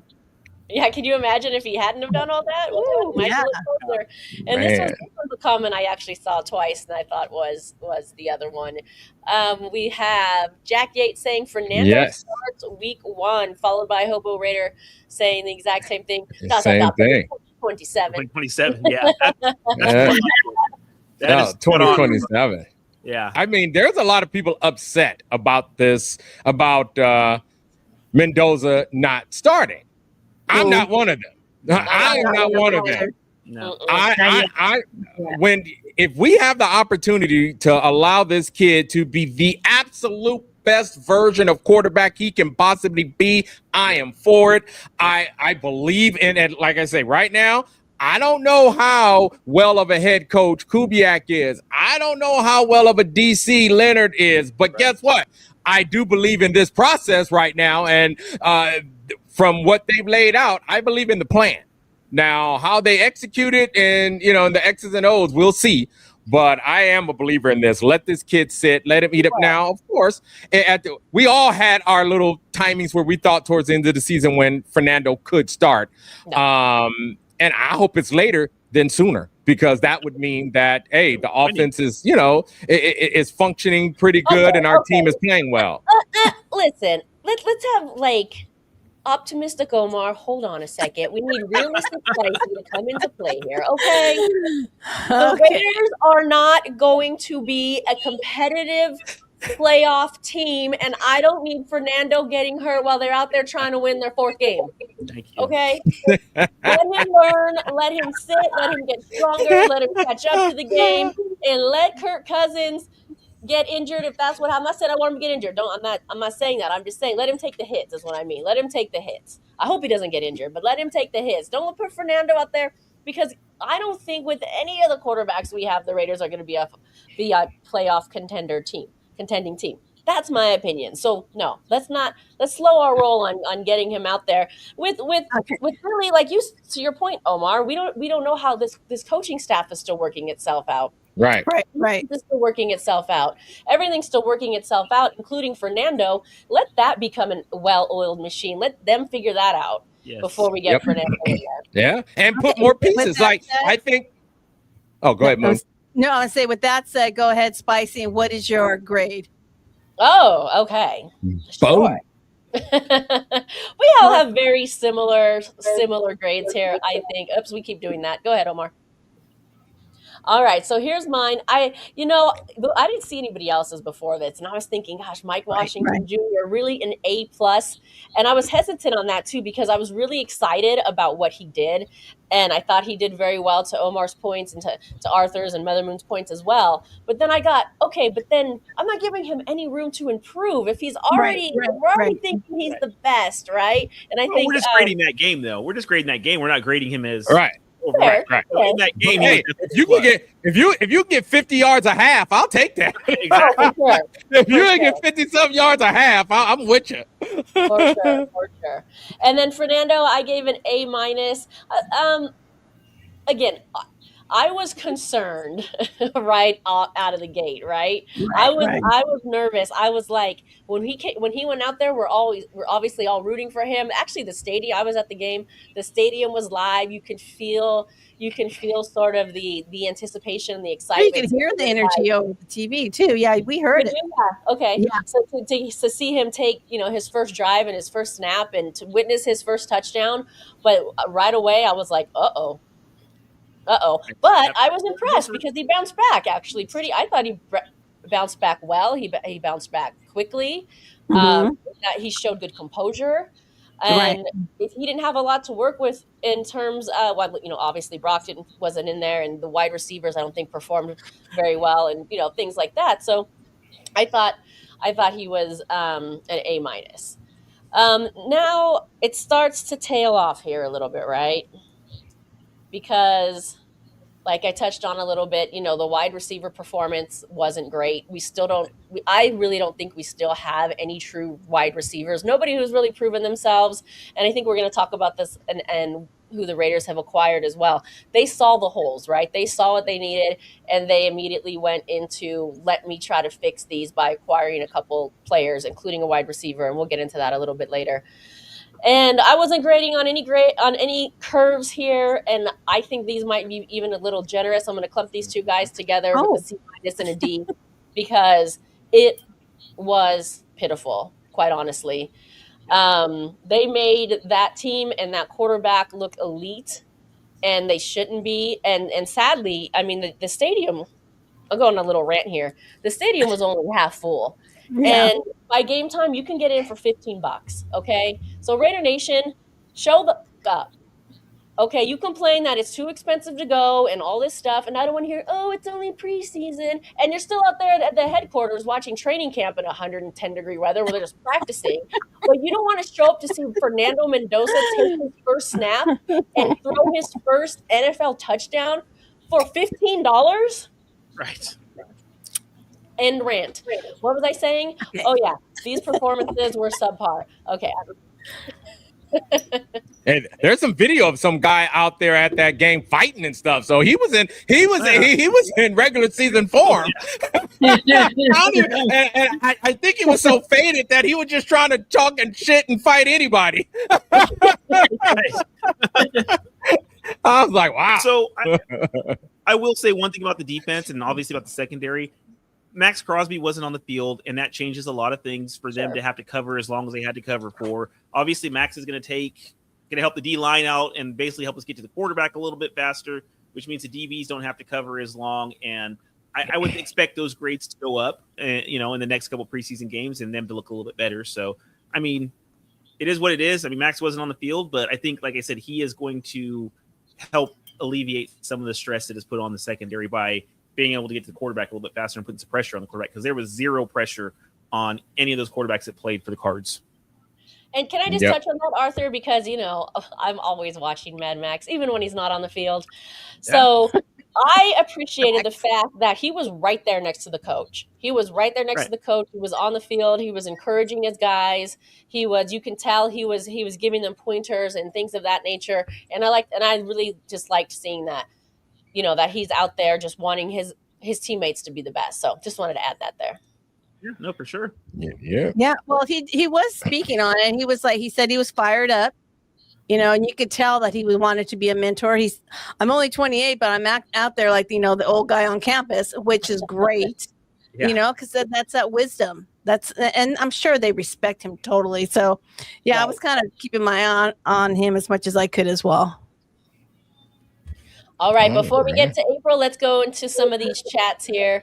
Yeah, can you imagine if he hadn't have done all that? Ooh, yeah. And this was a comment I actually saw twice, and I thought was the other one. We have Jack Yates saying Fernando starts week 1, followed by Hobo Raider saying the exact same thing. Same thing. 27. 27, yeah. That's 2027. Yeah. I mean, there's a lot of people upset about this, about Mendoza not starting. I'm not one of them. I am not one of them. No. If we have the opportunity to allow this kid to be the absolute best version of quarterback he can possibly be, I am for it. I believe in it. Like I say, right now, I don't know how well of a head coach Kubiak is. I don't know how well of a DC Leonard is. But guess what? I do believe in this process right now. And from what they've laid out, I believe in the plan. Now, how they execute it and, you know, the X's and O's, we'll see. But I am a believer in this. Let this kid sit. Let him eat up. Now, of course, we all had our little timings where we thought towards the end of the season when Fernando could start. And I hope it's later than sooner, because that would mean that, hey, the offense is, you know, is functioning pretty good and our team is playing well. Listen, let's have, like, optimistic Omar. Hold on a second. We need realistic pricing to come into play here, okay? The Raiders are not going to be a competitive playoff team, and I don't need Fernando getting hurt while they're out there trying to win their 4th game. Thank you. Okay? Let him learn, let him sit, let him get stronger, let him catch up to the game, and let Kirk Cousins get injured if that's what I'm not saying I want him to get injured. I'm not saying that. I'm just saying let him take the hits is what I mean. Let him take the hits. I hope he doesn't get injured, but let him take the hits. Don't put Fernando out there, because I don't think with any of the quarterbacks we have, the Raiders are going to be a playoff contending team. That's my opinion. So no, let's slow our roll on getting him out there with really, like you, to your point, Omar, we don't know how this coaching staff is still working itself out. Right. It's still working itself out. Everything's still working itself out, including Fernando. Let that become a well-oiled machine. Let them figure that out before we get Fernando in there. Yeah, and put more pieces. Like said, I think. Oh, go ahead, Mom. No, I say with that said, go ahead, Spicy. And what is your grade? Oh, okay. Sure. We all have very similar grades here, I think. Oops, we keep doing that. Go ahead, Omar. All right, so here's mine. I didn't see anybody else's before this, and I was thinking, gosh, Mike Washington Jr. really an A+, and I was hesitant on that too, because I was really excited about what he did, and I thought he did very well, to Omar's points and to Arthur's and Mother Moon's points as well. But then I got, okay, but then I'm not giving him any room to improve if he's already we're already thinking he's the best, right? And I think we're just grading that game though. We're just grading that game. We're not grading him as right. Right. In that game, hey, if you get 50 yards a half, I'll take that. Exactly. If you get 50-some yards a half, I'm with you. For sure. And then Fernando, I gave an A-. Again, I was concerned right out of the gate, right? I was nervous. I was like, when he went out there, we're obviously all rooting for him. Actually, the stadium, I was at the game. The stadium was live. You can feel sort of the anticipation and the excitement. You can hear the energy over the TV too. Yeah, we heard it. Yeah. Okay. Yeah. So to see him take, his first drive and his first snap and to witness his first touchdown, but right away I was like, uh-oh. But I was impressed because he bounced back actually I thought he bounced back well. He bounced back quickly. He showed good composure. And if he didn't have a lot to work with in terms of, well, obviously Brockton wasn't in there, and the wide receivers I don't think performed very well, and things like that. So I thought he was an A minus. Now it starts to tail off here a little bit, right? Because, like I touched on a little bit, the wide receiver performance wasn't great. We still don't. I really don't think we still have any true wide receivers. Nobody who's really proven themselves. And I think we're going to talk about this and who the Raiders have acquired as well. They saw the holes, right? They saw what they needed, and they immediately went into, let me try to fix these by acquiring a couple players, including a wide receiver, and we'll get into that a little bit later. And I wasn't grading on any curves here, and I think these might be even a little generous. I'm going to clump these two guys together with a C minus and a D because it was pitiful, quite honestly. They made that team and that quarterback look elite, and they shouldn't be. And sadly, I mean, the stadium, I'll go on a little rant here. The stadium was only half full. Yeah. And by game time, you can get in for $15. Okay. So Raider Nation, show the up. Okay. You complain that it's too expensive to go and all this stuff. And I don't want to hear, oh, it's only preseason. And you're still out there at the headquarters watching training camp in 110-degree weather where they're just practicing. But you don't want to show up to see Fernando Mendoza take his first snap and throw his first NFL touchdown for $15. Right. End rant. What was I saying? Okay. Oh yeah, these performances were subpar. Okay. And there's some video of some guy out there at that game fighting and stuff. So he was in regular season form. I think he was so faded that he was just trying to talk and shit and fight anybody. I was like, wow. So I will say one thing about the defense and obviously about the secondary. Max Crosby wasn't on the field, and that changes a lot of things for them to have to cover as long as they had to cover for. Obviously, Max is going to help the D-line out and basically help us get to the quarterback a little bit faster, which means the DBs don't have to cover as long. And I would expect those grades to go up, in the next couple preseason games and them to look a little bit better. So, I mean, it is what it is. I mean, Max wasn't on the field, but I think, like I said, he is going to help alleviate some of the stress that is put on the secondary by being able to get to the quarterback a little bit faster and putting some pressure on the quarterback, because there was zero pressure on any of those quarterbacks that played for the Cards. And can I just touch on that, Arthur? Because, I'm always watching Mad Max, even when he's not on the field. So I appreciated the fact that he was right there next to the coach. He was right there next to the coach. He was on the field. He was encouraging his guys. You can tell he was giving them pointers and things of that nature. And I really just liked seeing that. That he's out there just wanting his teammates to be the best. So just wanted to add that there. Yeah, no, for sure. Yeah. Well, he was speaking on it. He said he was fired up, and you could tell that he wanted to be a mentor. I'm only 28, but I'm out there like, the old guy on campus, which is great, because that's that wisdom. And I'm sure they respect him totally. So I was kind of keeping my eye on him as much as I could as well. All right, before we get to April, let's go into some of these chats here,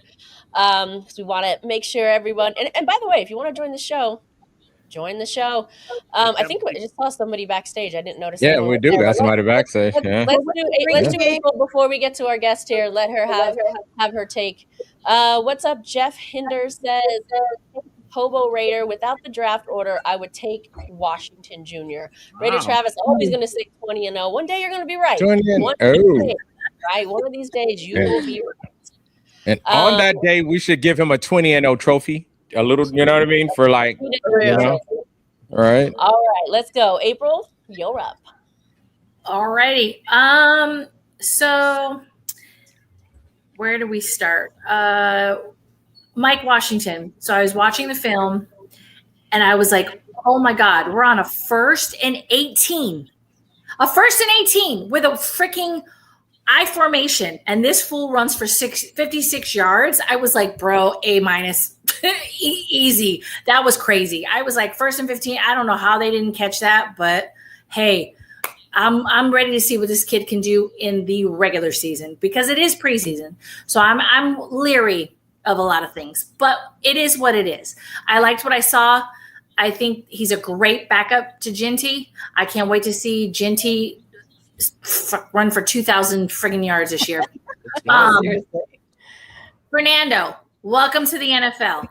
because we want to make sure everyone, and by the way, if you want to join the show, join the show. I think I just saw somebody backstage. I didn't notice. Yeah, we do got somebody backstage. Let's do April before we get to our guest here. Let her have her take. What's up? Jeff Hinder says, Hobo Raider, without the draft order, I would take Washington Jr. Raider Travis always going to say 20-0. One day you're going to be right. 20-0. Right? One of these days you will be right. And on that day, we should give him a 20-0 trophy. A little, you know what I mean? For like, All right. All right, let's go. April, you're up. All righty. So where do we start? Mike Washington. So I was watching the film and I was like, oh my God, we're on a 1st and 18. A 1st and 18 with a freaking I formation. And this fool runs for 56 yards. I was like, bro, A minus. Easy. That was crazy. I was like 1st and 15. I don't know how they didn't catch that, but hey, I'm ready to see what this kid can do in the regular season because it is preseason. So I'm leery of a lot of things, but it is what it is. I liked what I saw. I think he's a great backup to Ginty. I can't wait to see Ginty run for 2,000 friggin' yards this year. Fernando, welcome to the NFL.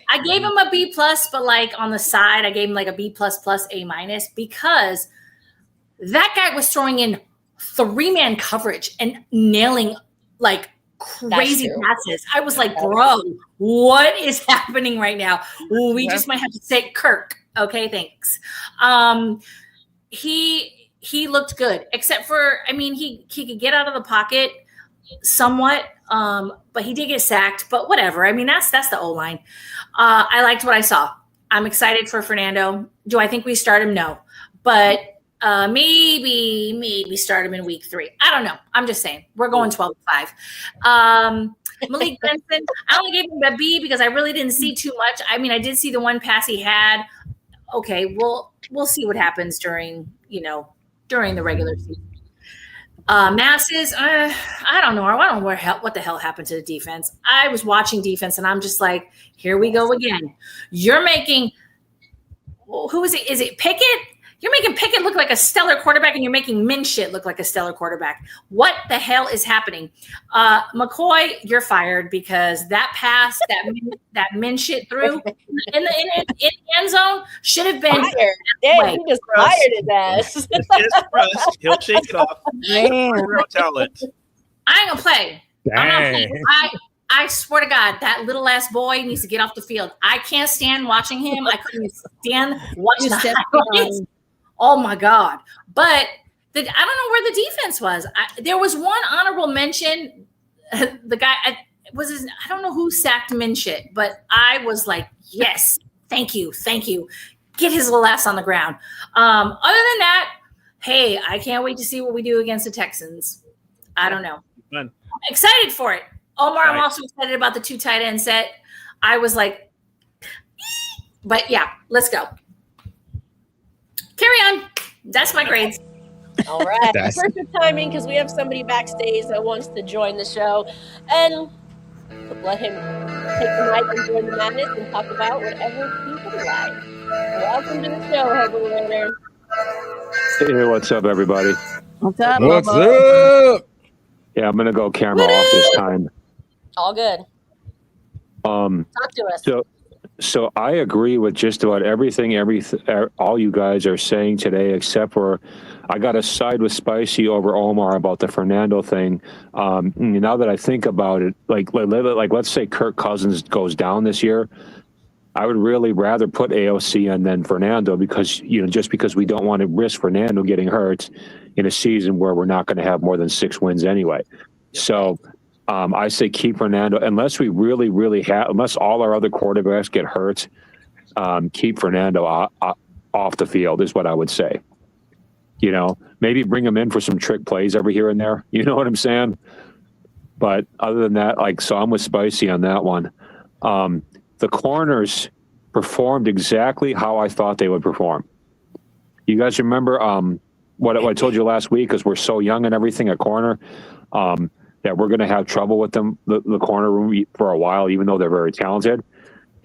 I gave him a B+, but like on the side, I gave him like a B++, A- because that guy was throwing in 3-man coverage and nailing like crazy passes. I was like, bro, what is happening right now? We just might have to say Kirk. Okay, thanks. He looked good, except for, I mean, he could get out of the pocket somewhat, but he did get sacked. But whatever. I mean, that's the O-line. I liked what I saw. I'm excited for Fernando. Do I think we start him? No, but maybe start him in week 3. I don't know. I'm just saying we're going 12-5. Malik Benson, I only gave him a B because I really didn't see too much. I mean, I did see the one pass he had. Okay, we'll see what happens during the regular season. Masses, I don't know. I don't know what the hell happened to the defense. I was watching defense, and I'm just like, here we go again. You're making who is it? Is it Pickett? You're making Pickett look like a stellar quarterback, and you're making Minshit look like a stellar quarterback. What the hell is happening? McCoy, you're fired because that pass that Minshit threw in the end zone should have been fired. Damn, he just fired his ass. It's crust. He'll shake it off. Real talent. I ain't gonna play. I'm not playing. I swear to God, that little ass boy needs to get off the field. I can't stand watching him. I couldn't stand watching the highlights. Oh my God. But I don't know where the defense was. There was one honorable mention. The guy I don't know who sacked Minshit, but I was like, yes, thank you. Get his little ass on the ground. Other than that, hey, I can't wait to see what we do against the Texans. I don't know. Fun. I'm excited for it. Omar, I'm also excited about the 2 tight end set. I was like, but yeah, let's go. Carry on. That's my grades. All right. Perfect timing because we have somebody backstage that wants to join the show. And let him take the mic and join the madness and talk about whatever he would like. Welcome to the show, Hobo Raider. Hey, what's up, everybody? What's up? What's Bobo? up? Yeah, I'm gonna go camera off this time. All good. Talk to us. So I agree with just about everything all you guys are saying today, except for I got to side with Spicy over Omar about the Fernando thing. Now that I think about it, like let's say Kirk Cousins goes down this year, I would really rather put AOC in than Fernando because just because we don't want to risk Fernando getting hurt in a season where we're not going to have more than 6 wins anyway. So. I say keep Fernando unless we really, really unless all our other quarterbacks get hurt. Keep Fernando off the field is what I would say. Maybe bring him in for some trick plays every here and there. You know what I'm saying? But other than that, so I'm with Spicy on that one. The corners performed exactly how I thought they would perform. You guys remember what I told you last week? Because we're so young and everything at corner. That we're going to have trouble with them, the corner room for a while, even though they're very talented.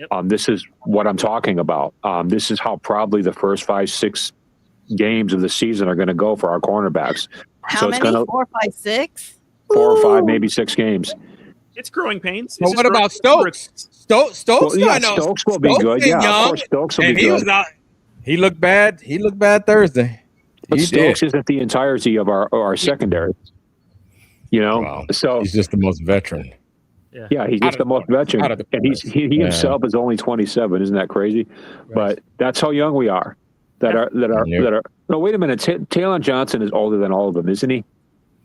Yep. This is what I'm talking about. This is how probably the first 5-6 games of the season are going to go for our cornerbacks. How many? 4, 5, 6? 4 or 5, maybe 6 games. It's growing pains. Well, what about Stokes? Stokes will be good. Yeah, young, of course, Stokes will be good. He looked bad. He looked bad Thursday. But Stokes isn't the entirety of our secondary. Wow. So he's just the most veteran. Yeah, he's just the most veteran, and he himself is only 27. Isn't that crazy? Right. But that's how young we are. That are. No, wait a minute. Taylor Johnson is older than all of them, isn't he?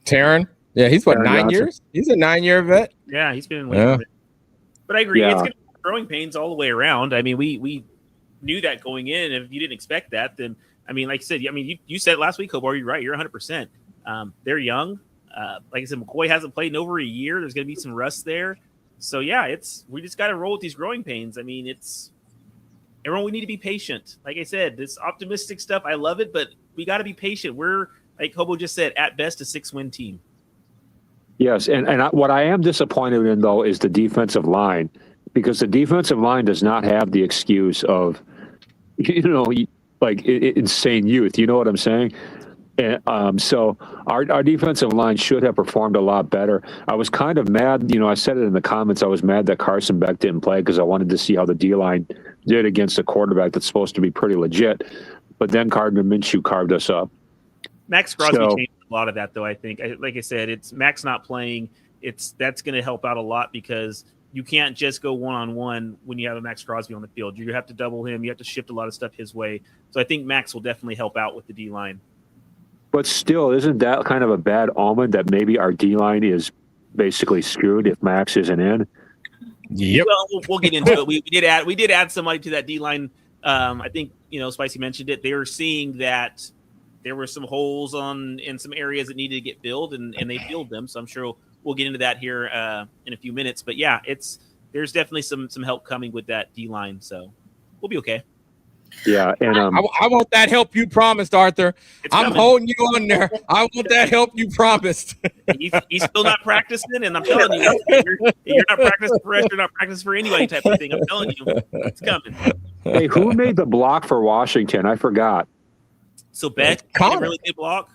Taron? Yeah, he's what, Taron 9 Johnson. years? He's a 9-year vet. Yeah, he's been in But I agree. It's going to be growing pains all the way around. I mean, we knew that going in. If you didn't expect that, then I mean, like you said, you said it last week, Hobart, you're right. You're 100%. They're young. Like I said, McCoy hasn't played in over a year. There's going to be some rust there. So, yeah, we just got to roll with these growing pains. I mean, everyone, we need to be patient. Like I said, this optimistic stuff, I love it, but we got to be patient. We're, like Hobo just said, at best a 6-win team. Yes, and what I am disappointed in, though, is the defensive line, because the defensive line does not have the excuse of insane youth. You know what I'm saying? And so our defensive line should have performed a lot better. I was kind of mad. I said it in the comments. I was mad that Carson Beck didn't play because I wanted to see how the D-line did against a quarterback that's supposed to be pretty legit. But then Gardner Minshew carved us up. Max Crosby changed a lot of that, though, I think. Like I said, it's Max not playing. That's going to help out a lot because you can't just go one-on-one when you have a Max Crosby on the field. You have to double him. You have to shift a lot of stuff his way. So I think Max will definitely help out with the D-line. But still, isn't that kind of a bad omen that maybe our D-line is basically screwed if Max isn't in? Yep. Well, we'll get into it. We did add somebody to that D-line. I think, Spicy mentioned it. They were seeing that there were some holes in some areas that needed to get filled, and they filled them. So I'm sure we'll get into that here in a few minutes. But yeah, there's definitely some help coming with that D-line. So we'll be okay. Yeah, and I want that help you promised, Arthur. I'm holding you on there. I want that help you promised. He's still not practicing, and I'm telling you, you're not practicing for us. You're not practicing for anybody type of thing. I'm telling you, it's coming. Hey, who made the block for Washington? I forgot. So Beck had a really good block.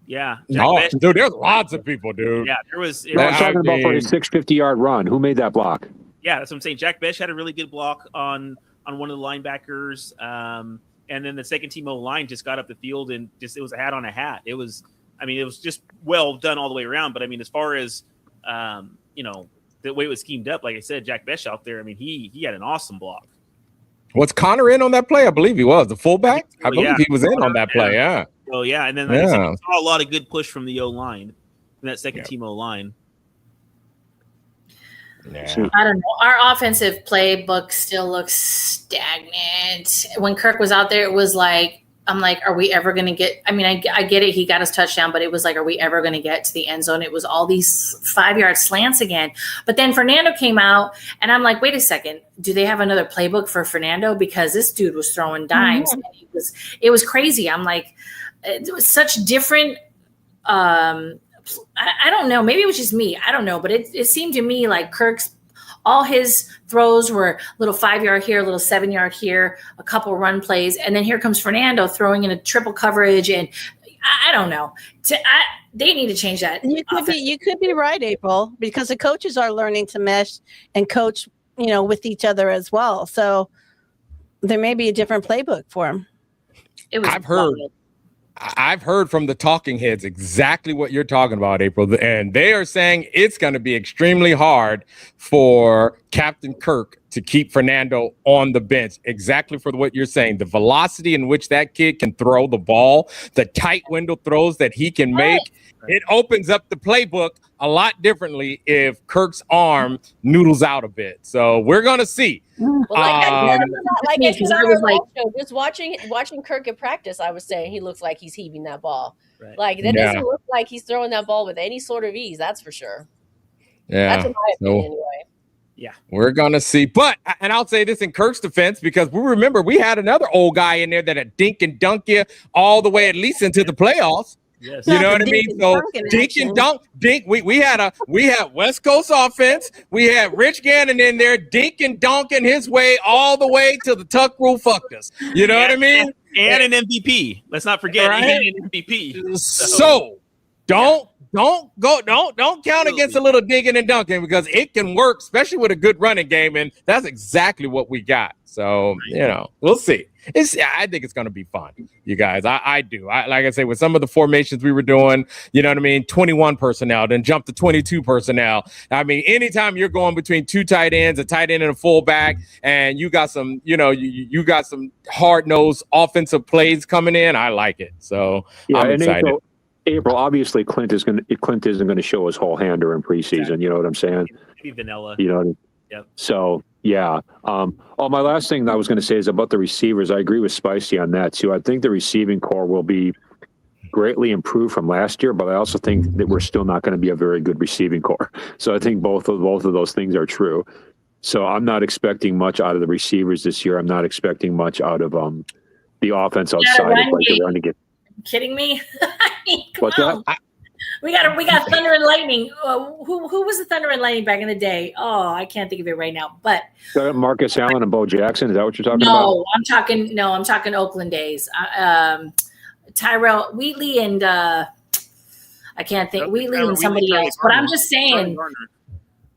Yeah, dude, there's lots of people, dude. Yeah, there was. I'm talking about for his 650-yard run. Who made that block? Yeah, that's what I'm saying. Jack Bech had a really good block on one of the linebackers, and then the second team O-line just got up the field and it was a hat on a hat. It was just well done all the way around. But as far as the way it was schemed up, like I said, Jack Bech out there, he had an awesome block. Was Connor in on that play? I believe he was the fullback. I believe he was in on that play. Yeah. Oh yeah, and then I saw a lot of good push from the O-line, from that second team O-line. Yeah. I don't know. Our offensive playbook still looks stagnant. When Kirk was out there, it was like, I'm like, are we ever going to get – I get it. He got his touchdown, but it was like, are we ever going to get to the end zone? It was all these 5-yard slants again. But then Fernando came out, and I'm like, wait a second. Do they have another playbook for Fernando? Because this dude was throwing dimes. And it was crazy. I'm like, it was such different I don't know. Maybe it was just me. I don't know. But it seemed to me like Kirk's all his throws were a little 5-yard here, a little 7-yard here, a couple run plays. And then here comes Fernando throwing in a triple coverage. And I don't know. They need to change that. You could be right, April, because the coaches are learning to mesh and coach, with each other as well. So there may be a different playbook for them. I've heard from the talking heads exactly what you're talking about, April, and they are saying it's going to be extremely hard for Captain Kirk to keep Fernando on the bench, exactly for what you're saying. The velocity in which that kid can throw the ball, the tight window throws that he can make, it opens up the playbook a lot differently if Kirk's arm noodles out a bit. So we're going to see. Well, I said on our show, just watching Kirk at practice, I was saying he looks like he's heaving that ball. Right. Like that doesn't look like he's throwing that ball with any sort of ease. That's for sure. Yeah, that's in my opinion anyway. Yeah, we're gonna see. But and I'll say this in Kirk's defense because we remember we had another old guy in there that had dink and dunk you all the way at least into the playoffs. Yes. You know what I mean? So dink and dunk, dink. We had West Coast offense. We had Rich Gannon in there, dink and dunking his way all the way to the tuck rule fucked us. You know what I mean? And an MVP. Let's not forget an MVP. So don't count against a little digging and dunking because it can work, especially with a good running game, and that's exactly what we got. So we'll see. I think it's going to be fun, you guys. I do. Like I say, with some of the formations we were doing, 21 personnel, then jump to 22 personnel. I mean, anytime you're going between two tight ends, a tight end and a fullback, and you got some, you got some hard-nosed offensive plays coming in, I like it. So I'm excited. April, obviously, Clint isn't going to show his whole hand during preseason. Exactly. You know what I'm saying? Maybe vanilla. You know what I mean? Yep. So, yeah. My last thing I was going to say is about the receivers. I agree with Spicy on that, too. I think the receiving core will be greatly improved from last year, but I also think that we're still not going to be a very good receiving core. So I think both of those things are true. So I'm not expecting much out of the receivers this year. I'm not expecting much out of the offense outside of the running game. Kidding me? What's that? We got Thunder and Lightning. Who was the Thunder and Lightning back in the day? Oh, I can't think of it right now. But Marcus Allen and Bo Jackson. Is that what you're talking about? I'm talking Oakland days. Tyrell Wheatley and I can't think Wheatley and somebody else. But I'm just saying.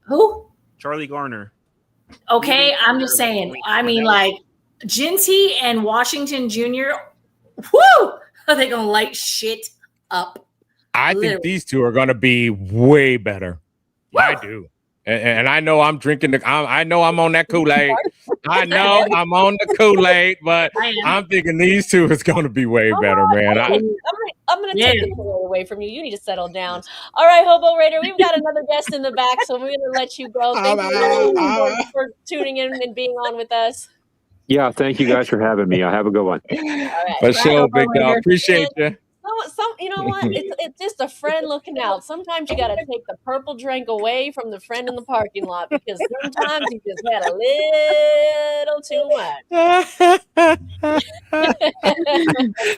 Who? Charlie Garner. Okay, I'm just saying. I mean, like Ginty and Washington Jr. Whoo! Are they gonna light shit up? I think these two are going to be way better. Woo! I do. And I know I'm drinking I know I'm on that Kool-Aid. I know I'm on the Kool-Aid, but I'm thinking these two is going to be way better, man. I'm going to take the away from you. You need to settle down. All right, Hobo Raider, we've got another guest in the back, so we're going to let you go. Thank you for tuning in and being on with us. Yeah, thank you guys for having me. Have a good one. All right. For sure, big dog. Appreciate you. You know what? It's just a friend looking out. Sometimes you got to take the purple drink away from the friend in the parking lot because sometimes you just had a little too much.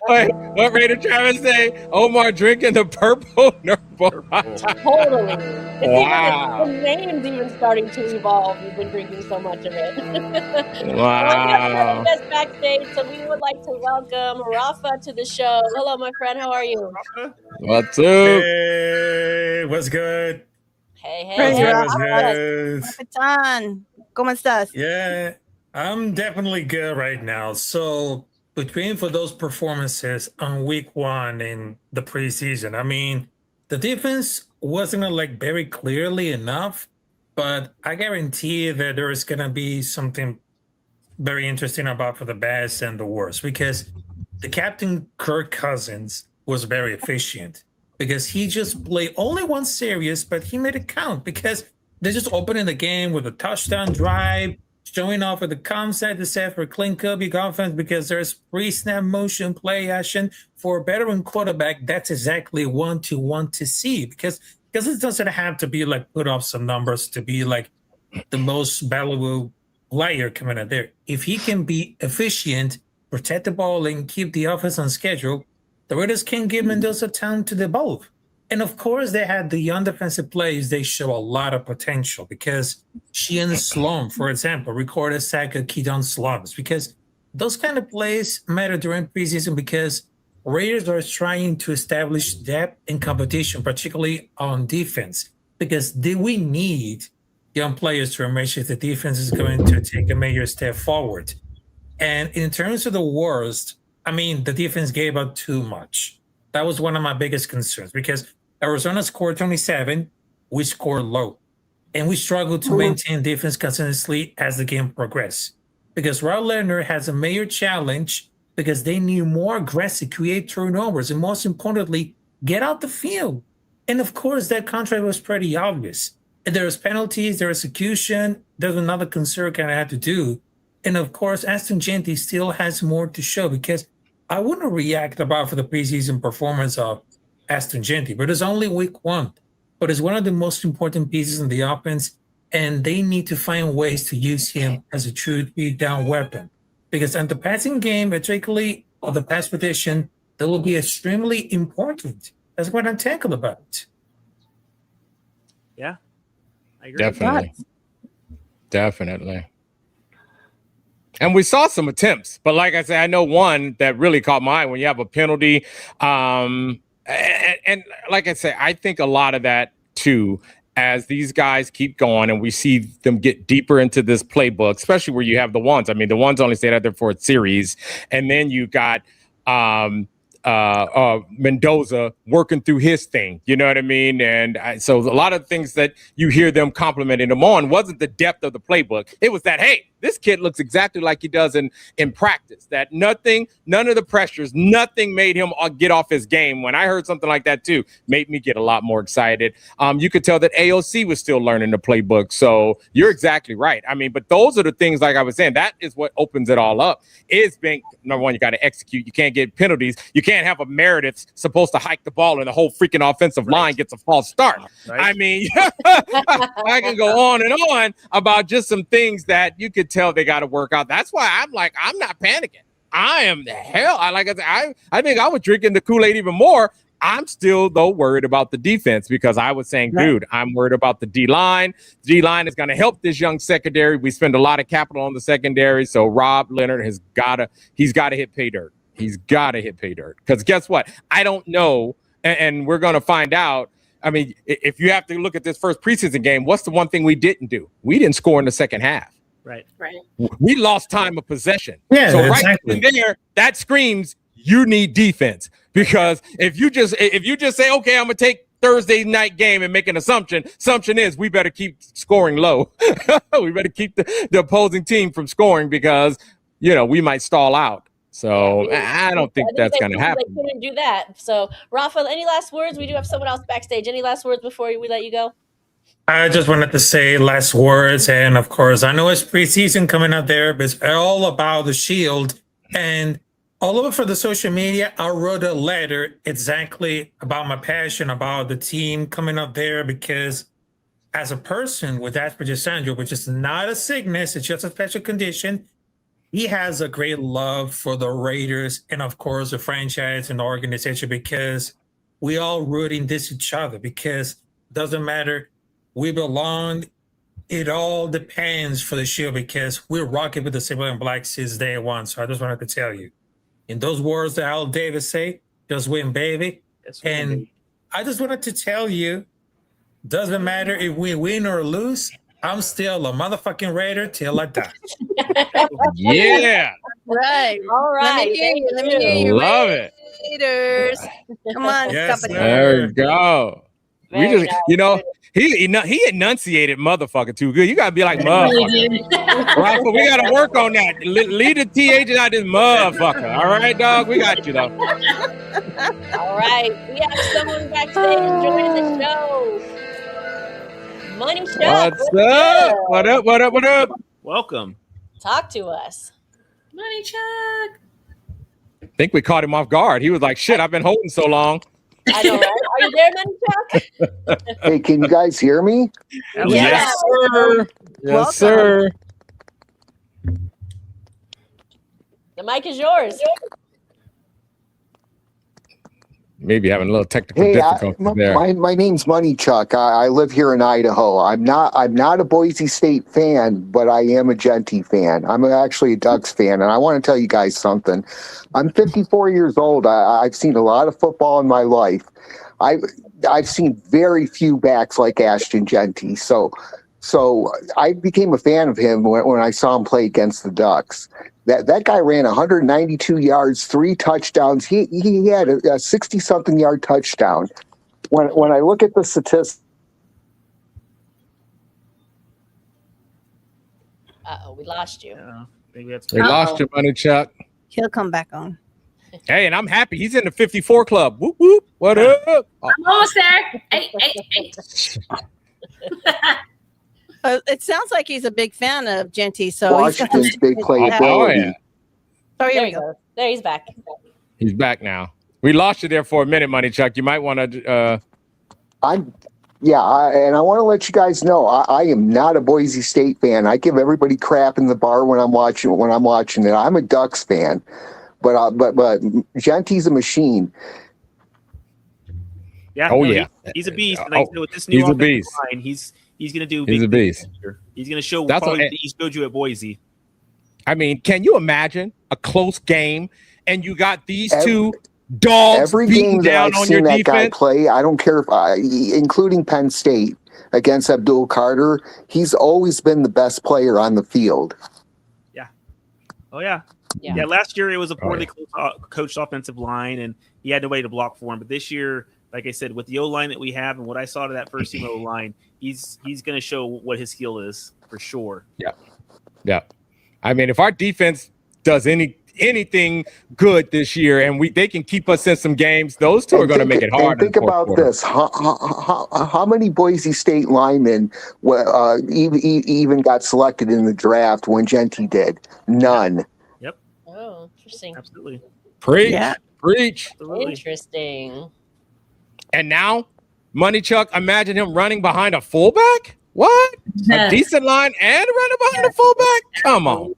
Wait, what Raider Travis say? Omar drinking the purple Nurple. Totally. Wow. The name's even starting to evolve. You've been drinking so much of it. Wow. Best backstage, so we would like to welcome Rafa to the show. Hello, my friend. How are you? What's up? Hey, what's good? Hey, What's good? Capitán, ¿cómo estás? Yeah, I'm definitely good right now. So for those performances on week 1 in the preseason, I mean, the defense wasn't like very clearly enough, but I guarantee that there is going to be something very interesting about for the best and the worst, because the captain, Kirk Cousins, was very efficient because he just played only one series, but he made it count because they're just opening the game with a touchdown drive, showing off with the concept set for clean cubby offense because there's pre-snap motion play action for a veteran quarterback. That's exactly what you want to see because it doesn't have to be like put up some numbers to be like the most valuable player coming out there. If he can be efficient, protect the ball, and keep the offense on schedule, the Raiders can give Mendoza time to develop. And of course, they had the undefensive plays. They show a lot of potential because Sheehan Sloan, for example, recorded a sack of Keaton Slums because those kind of plays matter during preseason because Raiders are trying to establish depth and competition, particularly on defense, because we need young players to make sure the defense is going to take a major step forward. And in terms of the worst, I mean, the defense gave up too much. That was one of my biggest concerns because Arizona scored 27, we scored low. And we struggled to maintain defense consistently as the game progressed. Because Rod Leonard has a major challenge because they need more aggressive, create turnovers, and most importantly, get out the field. And of course, that contract was pretty obvious. And there was penalties, there was execution, there's another concern I had to do. And of course, Aston Genty still has more to show because I wouldn't react about for the preseason performance of Aston Genty, but it's only week 1. But it's one of the most important pieces in the offense, and they need to find ways to use him as a true beat-down weapon. Because in the passing game, particularly of the pass protection, that will be extremely important. That's what I'm talking about. Yeah, I agree. Definitely. And we saw some attempts, but like I said, I know one that really caught my eye when you have a penalty. And like I say, I think a lot of that too, as these guys keep going and we see them get deeper into this playbook, especially where you have the ones. I mean, the ones only stayed out there for a series, and then you got Mendoza working through his thing, you know what I mean? And so a lot of things that you hear them complimenting him on wasn't the depth of the playbook. It was that, hey, this kid looks exactly like he does in practice, that none of the pressures, nothing made him get off his game. When I heard something like that too, made me get a lot more excited. You could tell that AOC was still learning the playbook. So you're exactly right. I mean, but those are the things, like I was saying, that is what opens it all up, is being, number one, you got to execute. You can't get penalties. You can't have a Meredith supposed to hike the ball and the whole freaking offensive line gets a false start. Right. I mean, I can go on and on about just some things that you could tell they got to work out. That's why I'm like, I'm not panicking. I am the hell. I think I was drinking the Kool-Aid even more I'm still, though, worried about the defense because I was saying, dude, I'm worried about the D-line. D-line is going to help this young secondary. We spend a lot of capital on the secondary, so Rob Leonard he's got to hit pay dirt. He's got to hit pay dirt because guess what? I don't know, and we're going to find out. I mean, if you have to look at this first preseason game, what's the one thing we didn't do? We didn't score in the second half. Right. We lost time of possession. Yeah, so exactly. right in there, that screams you need defense because if you just say, okay, I'm gonna take Thursday night game and make an assumption is we better keep scoring low. We better keep the opposing team from scoring because we might stall out. So I don't think that's going to happen. They couldn't do that. So Rafa, any last words? We do have someone else backstage. Any last words before we let you go? I just wanted to say last words, and of course, I know it's preseason coming up there, but it's all about the Shield. And all over for the social media, I wrote a letter exactly about my passion about the team coming up there because as a person with Asperger's syndrome, which is not a sickness, it's just a special condition, he has a great love for the Raiders and, of course, the franchise and the organization because we all rooting this each other because it doesn't matter. We belong. It all depends for the Shield because we're rocking with the Silver and Black since day one. So I just wanted to tell you, in those words that Al Davis say, just win, baby. And I just wanted to tell you, doesn't matter if we win or lose, I'm still a motherfucking Raider till I die. Yeah. Right. All right. Let me hear you. Let me hear you. Love it. Raiders. Come on, Yes, company. There we go. Very We just, he enunciated motherfucker too good. You gotta be like motherfucker. Rafa, we gotta work on that. Lead the TH out this motherfucker. All right, dog. We got you though. All right. We have someone backstage joining the show. Money Shop. What's up? What up? What up? What up? Welcome. Talk to us. Money Chuck. I think we caught him off guard. He was like, shit, I've been holding so long. I know, right? Are you there, Money Chuck? Hey, can you guys hear me? Yes, sir. Yes, sir. The mic is yours. Maybe having a little technical Hey, difficulty there. my name's Money Chuck. I live here in Idaho. I'm not a Boise State fan, but I am a Genty fan. I'm actually a Ducks fan, and I want to tell you guys something. I'm 54 years old. I've seen a lot of football in my life. I've seen very few backs like Ashton Genty. So I became a fan of him when I saw him play against the Ducks. That guy ran 192 yards, 3 touchdowns. He had a 60-something yard touchdown. When I look at the statistics. We lost you. We lost your Money Chuck. He'll come back on. Hey, and I'm happy. He's in the 54 club. Whoop, whoop. What up? I'm almost there. Hey. It sounds like he's a big fan of Genty. So Washington's big playability. Oh, yeah. Oh, here There we you go. go. There, he's back. He's back now. We lost you there for a minute, Money Chuck. You might want to. And I want to let you guys know I am not a Boise State fan. I give everybody crap in the bar when I'm watching it. I'm a Ducks fan, but Genty's a machine. Yeah. Oh, yeah. He's a beast. And like, with this new he's a offensive beast. line, he's going to do He's big a beast. things this year. He's going to show That's probably what- what he showed you at Boise. I mean, can you imagine a close game and you got these two dogs Every beating game that down I've on your seen that guy defense? play, I don't care including Penn State against Abdul Carter, he's always been the best player on the field. Oh, yeah. Yeah, last year it was a poorly coached offensive line, and he had nobody to block for him. But this year, like I said, with the O-line that we have and what I saw to that first team O-line, he's going to show what his skill is for sure. Yeah. I mean, if our defense does anything good this year and they can keep us in some games, those two are going to make it hard. Think about this. How many Boise State linemen even got selected in the draft when Genty did? None. Yep. Oh, interesting. Absolutely. Preach. Yeah. Preach. Absolutely. Interesting. And now, Money Chuck, imagine him running behind a fullback? What? A decent line and running behind a fullback? Come on.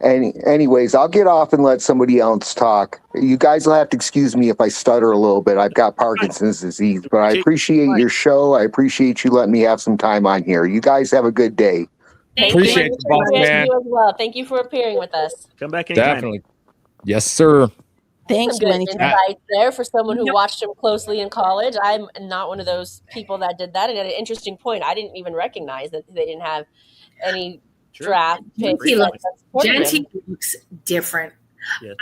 Anyways, I'll get off and let somebody else talk. You guys will have to excuse me if I stutter a little bit. I've got Parkinson's disease, but I appreciate your show. I appreciate you letting me have some time on here. You guys have a good day. Appreciate you, boss man. You as well. Thank you for appearing with us. Come back anytime. Definitely. Yes, sir. Thank Some you. good insights there for someone who watched him closely in college. I'm not one of those people that did that. And an interesting point, I didn't even recognize that they didn't have any draft picks. Genty looks different. Yes.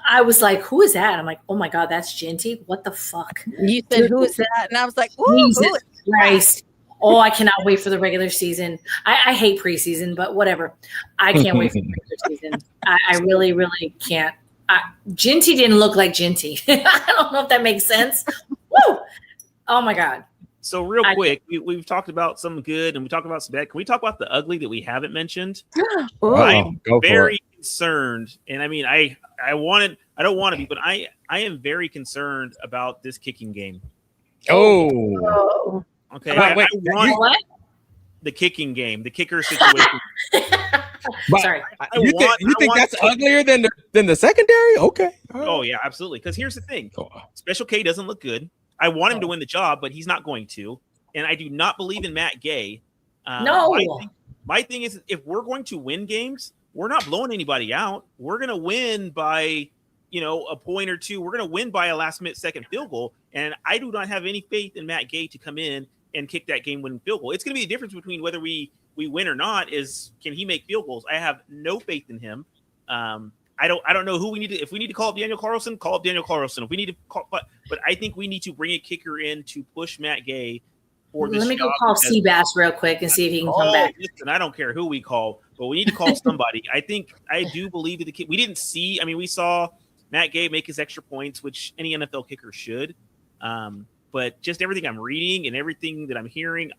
I was like, who is that? I'm like, oh my God, that's Genty? What the fuck? You said, who is that? And I was like, Jesus Christ. Oh, I cannot wait for the regular season. I hate preseason, but whatever. I can't wait for the regular season. I really, really can't. Genty didn't look like Genty. I don't know if that makes sense. Woo! Oh my God. So real quick, we've talked about some good and we talked about some bad. Can we talk about the ugly that we haven't mentioned? I'm very concerned. And I mean, I don't want to be, but I am very concerned about this kicking game. Oh. Okay. Wait, I want the kicking game, the kicker situation. Sorry. You think that's uglier than the secondary? Okay. Oh yeah, absolutely. Because here's the thing: Special K doesn't look good. I want him to win the job, but he's not going to. And I do not believe in Matt Gay. No. My thing is, if we're going to win games, we're not blowing anybody out. We're going to win by, a point or two. We're going to win by a last-minute second field goal. And I do not have any faith in Matt Gay to come in and kick that game-winning field goal. It's going to be the difference between whether we win or not is, can he make field goals? I have no faith in him. I don't know who we need to. If we need to call up Daniel Carlson, call up Daniel Carlson. If we need to call, but I think we need to bring a kicker in to push Matt Gay for this. Let me go call Seabass real quick and see if he can come back. Listen, I don't care who we call, but we need to call somebody. I do believe that the kid. We didn't see. I mean, we saw Matt Gay make his extra points, which any NFL kicker should. But just everything I'm reading and everything that I'm hearing,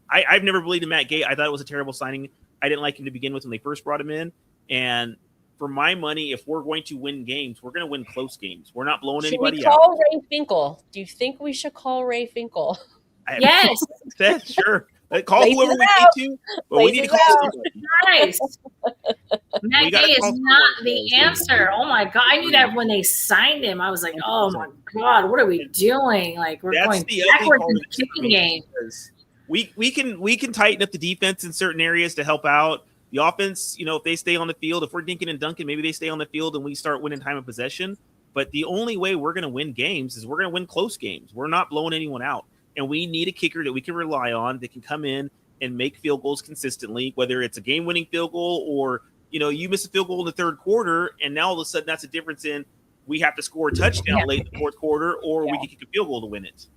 I've never believed in Matt Gay. I thought it was a terrible signing. I didn't like him to begin with when they first brought him in, and for my money, if we're going to win games, we're going to win close games. We're not blowing anybody out. Should we call Ray Finkel? Do you think we should call Ray Finkel? Yes. Sure. Call whoever we need to, but we need to call somebody. Nice. Matt Gay is not the answer. Oh my God. I knew that when they signed him. I was like, oh my God, what are we doing? Like, we're going backwards in the kicking game. We can tighten up the defense in certain areas to help out. The offense, if they stay on the field, if we're dinking and dunking, maybe they stay on the field and we start winning time of possession. But the only way we're going to win games is we're going to win close games. We're not blowing anyone out. And we need a kicker that we can rely on that can come in and make field goals consistently, whether it's a game-winning field goal or, you miss a field goal in the third quarter, and now all of a sudden that's a difference in we have to score a touchdown late in the fourth quarter or we can kick a field goal to win it.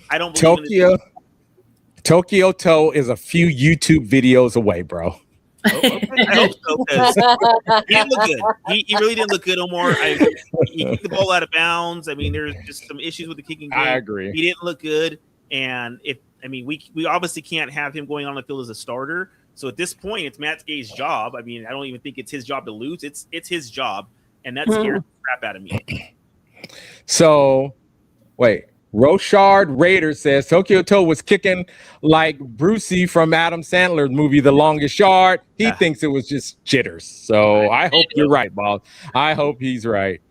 I don't believe Tokyo Toe is a few YouTube videos away, bro. Oh, okay. I hope so, because he didn't look good. He really didn't look good, Omar. He kicked the ball out of bounds. I mean, there's just some issues with the kicking game. I agree. He didn't look good, and we obviously can't have him going on the field as a starter. So at this point, it's Matt Gay's job. I mean, I don't even think it's his job to lose. It's his job, and that scares the crap out of me. So, wait. Rochard Raider says Tokyo Toe was kicking like Brucey from Adam Sandler's movie The Longest Yard. He thinks it was just jitters. So I hope you're right, boss. I hope he's right.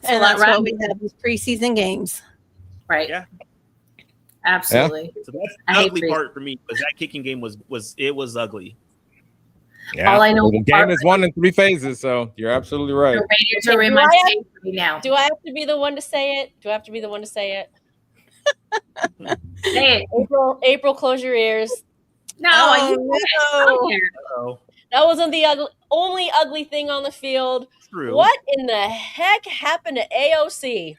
And that's why we have these preseason games. Right. Yeah. Absolutely. So that's the ugly part for me, because that kicking game was ugly. Yeah. All I know, the game is won in 3 phases, so you're absolutely right. The Raiders are in my state right now. Do I have to be the one to say it? Say it. April, close your ears. No, I don't care. That wasn't the only ugly thing on the field. True. What in the heck happened to AOC?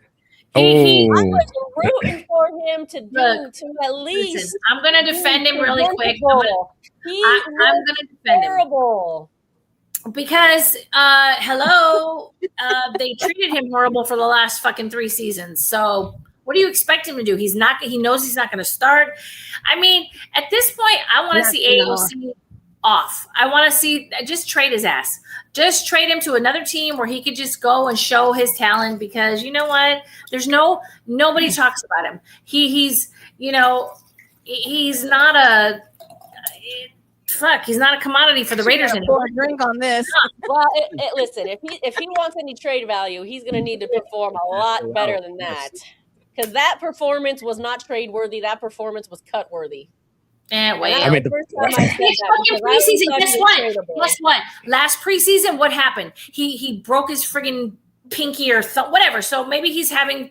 Oh. I was rooting for him to at least. Listen, I'm going to defend him really quick. I'm going to defend him. Because, they treated him horrible for the last fucking 3 seasons. So what do you expect him to do? He knows he's not going to start. I mean, at this point, I want to see AOC off. I want to see, just trade his ass. Just trade him to another team where he could just go and show his talent, because you know what? There's nobody talks about him. He's not a fuck, he's not a commodity for the Raiders anymore. Drink on this. Well, listen, if he wants any trade value, he's going to need to perform a lot better than that. Because that performance was not trade worthy. That performance was cut worthy. Wait. I mean, preseason. Guess what? Guess what? Last preseason, what happened? He broke his friggin' pinky or whatever. So maybe he's having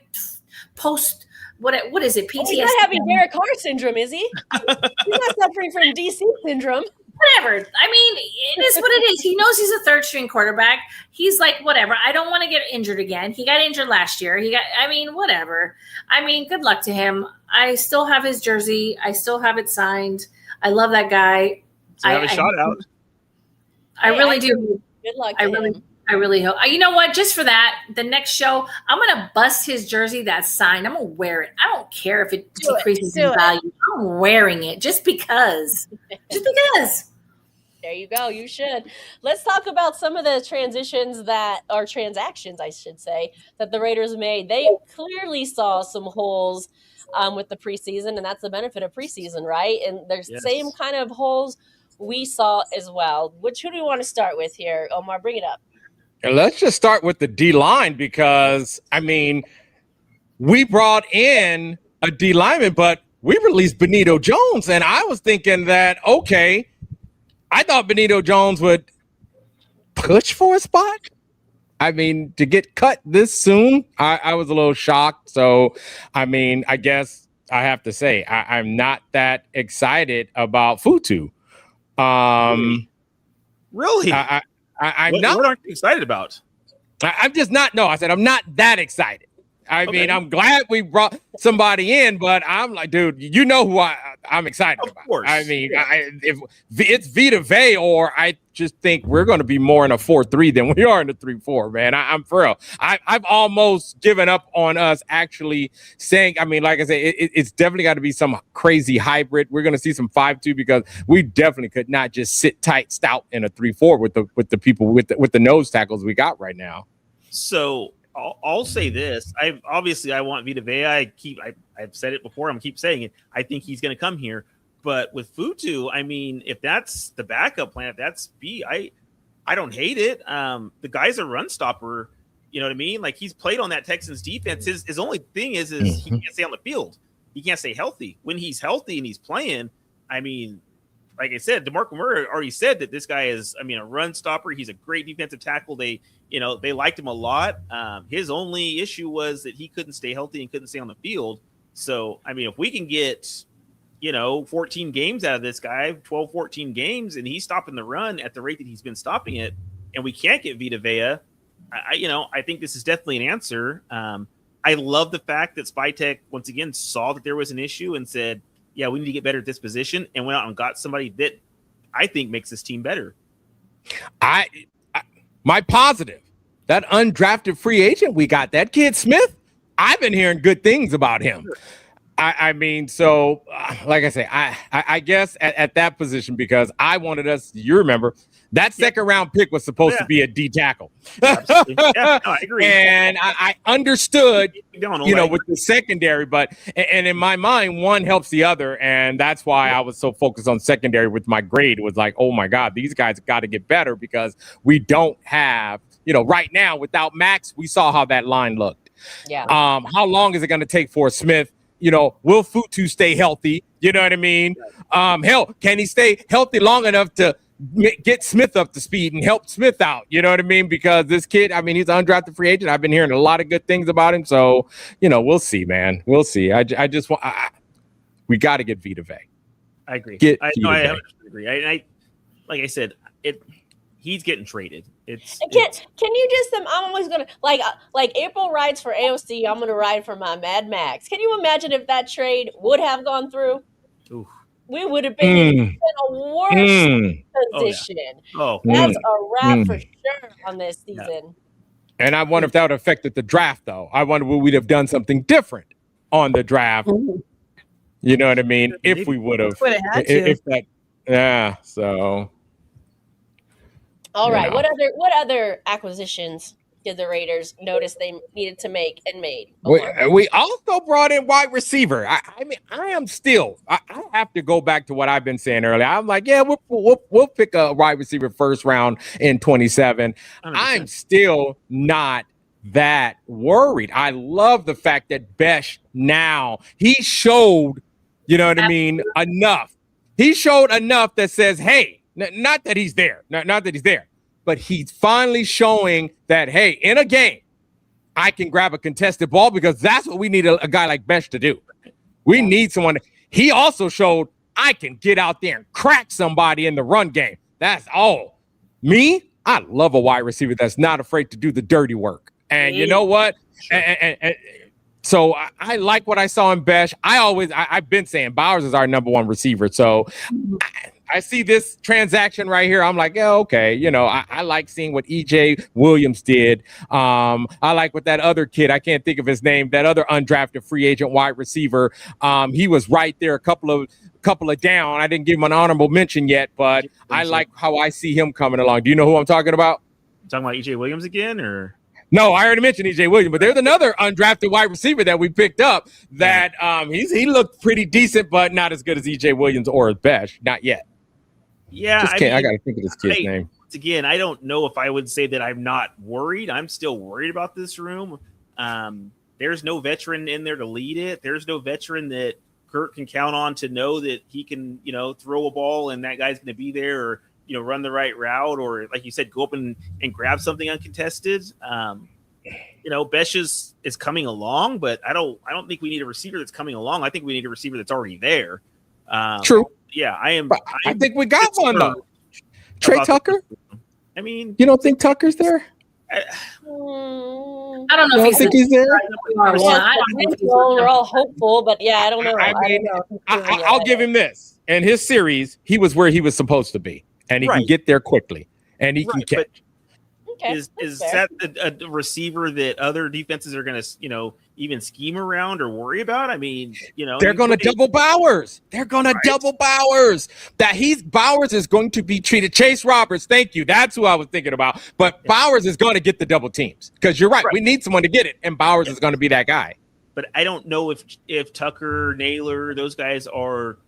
post. What is it? PTSD. He's not having Derek Carr syndrome, is he? He's not suffering from DC syndrome. Whatever. I mean, it is what it is. He knows he's a third string quarterback. He's like, whatever. I don't want to get injured again. He got injured last year. Whatever. I mean, good luck to him. I still have his jersey. I still have it signed. I love that guy. So have a shout out. I really do. Good luck to him. I really hope. You know what? Just for that, the next show, I'm going to bust his jersey that's signed. I'm going to wear it. I don't care if it decreases in value. I'm wearing it just because. Just because. There you go. You should. Let's talk about some of the transactions, I should say, that the Raiders made. They clearly saw some holes with the preseason, and that's the benefit of preseason, right? And there's the same kind of holes we saw as well. Who do we want to start with here? Omar, bring it up. And let's just start with the D-line because, I mean, we brought in a D lineman, but we released Benito Jones, and I was thinking that, okay, I thought Benito Jones would push for a spot. I mean, to get cut this soon, I was a little shocked. So, I mean, I guess I have to say I'm not that excited about Futu. Really? I'm not. What aren't you excited about? I'm just not. No, I said I'm not that excited. I mean, I'm glad we brought somebody in, but I'm like, dude, you know who I'm excited about. Course. I mean, if it's Vita Vea, or I just think we're going to be more in a 4-3 than we are in a 3-4, man. I'm for real. I've almost given up on us actually saying, I mean, like I said, it's definitely got to be some crazy hybrid. We're going to see some 5-2 because we definitely could not just sit tight, stout in a 3-4 with the people with the nose tackles we got right now. So I'll say this. I want Vita Vea. I've said it before. I'm keep saying it. I think he's going to come here. But with Futu, I mean, if that's the backup plan, if that's B, I don't hate it. The guy's a run stopper. You know what I mean? Like, he's played on that Texans defense. His only thing is he can't stay on the field. He can't stay healthy. When he's healthy and he's playing, I mean, like I said, DeMarco Murray already said that this guy is, I mean, a run stopper. He's a great defensive tackle. They liked him a lot. His only issue was that he couldn't stay healthy and couldn't stay on the field. So, I mean, if we can get, 14 games out of this guy, 12, 14 games, and he's stopping the run at the rate that he's been stopping it, and we can't get Vita Vea, I think this is definitely an answer. I love the fact that Spytek, once again, saw that there was an issue and said, yeah, we need to get better at this position, and went out and got somebody that I think makes this team better. My positive, that undrafted free agent we got, that kid Smith, I've been hearing good things about him. I mean, so like I say, I guess at that position, because I wanted us, you remember, that second round pick was supposed to be a D tackle. Yeah, I agree. And I understood, with the secondary, but in my mind, one helps the other. And that's why I was so focused on secondary with my grade. It was like, oh my God, these guys got to get better because we don't have, right now without Max, we saw how that line looked. Yeah. How long is it going to take for Smith? Will Futu stay healthy? You know what I mean? Hell, can he stay healthy long enough to get Smith up to speed and help Smith out? You know what I mean? Because this kid, I mean, he's an undrafted free agent. I've been hearing a lot of good things about him. So, we'll see, man. We'll see. I just want, we got to get Vita Vea. I agree. I agree. Like I said, he's getting traded. Can you just? I'm always gonna like April rides for AOC. I'm gonna ride for my Mad Max. Can you imagine if that trade would have gone through? Oof. We would have been in a worse position. That's a wrap for sure on this season. Yeah. And I wonder if that would have affected the draft, though. I wonder would we'd have done something different on the draft. You know what I mean? If we would have, So. All right. What other acquisitions did the Raiders notice they needed to make and made? We also brought in wide receiver. I mean, I have to go back to what I've been saying earlier. I'm like, yeah, we'll pick a wide receiver first round in 27. 100%. I'm still not that worried. I love the fact that Bech now, he showed, you know what I mean, enough. He showed enough that says, hey, not that he's there, not that he's there, but he's finally showing that, hey, in a game, I can grab a contested ball, because that's what we need a guy like Bech to do. We need someone. He also showed I can get out there and crack somebody in the run game. That's all. Me, I love a wide receiver that's not afraid to do the dirty work. And you know what? Sure. So I like what I saw in Bech. I've been saying Bowers is our number one receiver. So I see this transaction right here. I'm like, yeah, okay. You know, I like seeing what EJ Williams did. I like what that other kid, I can't think of his name, that other undrafted free agent wide receiver. He was right there, a couple of down. I didn't give him an honorable mention yet, but I like how I see him coming along. Do you know who I'm talking about? You talking about EJ Williams again, or? No, I already mentioned EJ Williams, but there's another undrafted wide receiver that we picked up that he looked pretty decent, but not as good as EJ Williams or as Bech. Not yet. Yeah, I got to think of this kid's name. Once again, I don't know if I would say that I'm not worried. I'm still worried about this room. There's no veteran in there to lead it. There's no veteran that Kirk can count on to know that he can, throw a ball and that guy's going to be there, or run the right route, or like you said, go up and grab something uncontested. Bech is coming along, but I don't think we need a receiver that's coming along. I think we need a receiver that's already there. True. Yeah, I think we got one though. Trey Tucker. I mean, you don't think Tucker's there? I don't know if he's there. We're all hopeful, but yeah, I don't know. I'll give him this. In his series, he was where he was supposed to be, and he can get there quickly, and he can catch. Is that a receiver that other defenses are going to, even scheme around or worry about? I mean, they're going to double Bowers. They're going to double Bowers. Bowers is going to be treated. Chase Roberts, thank you. That's who I was thinking about. But Bowers is going to get the double teams, because you're right. We need someone to get it, and Bowers is going to be that guy. But I don't know if Tucker, Naylor, those guys are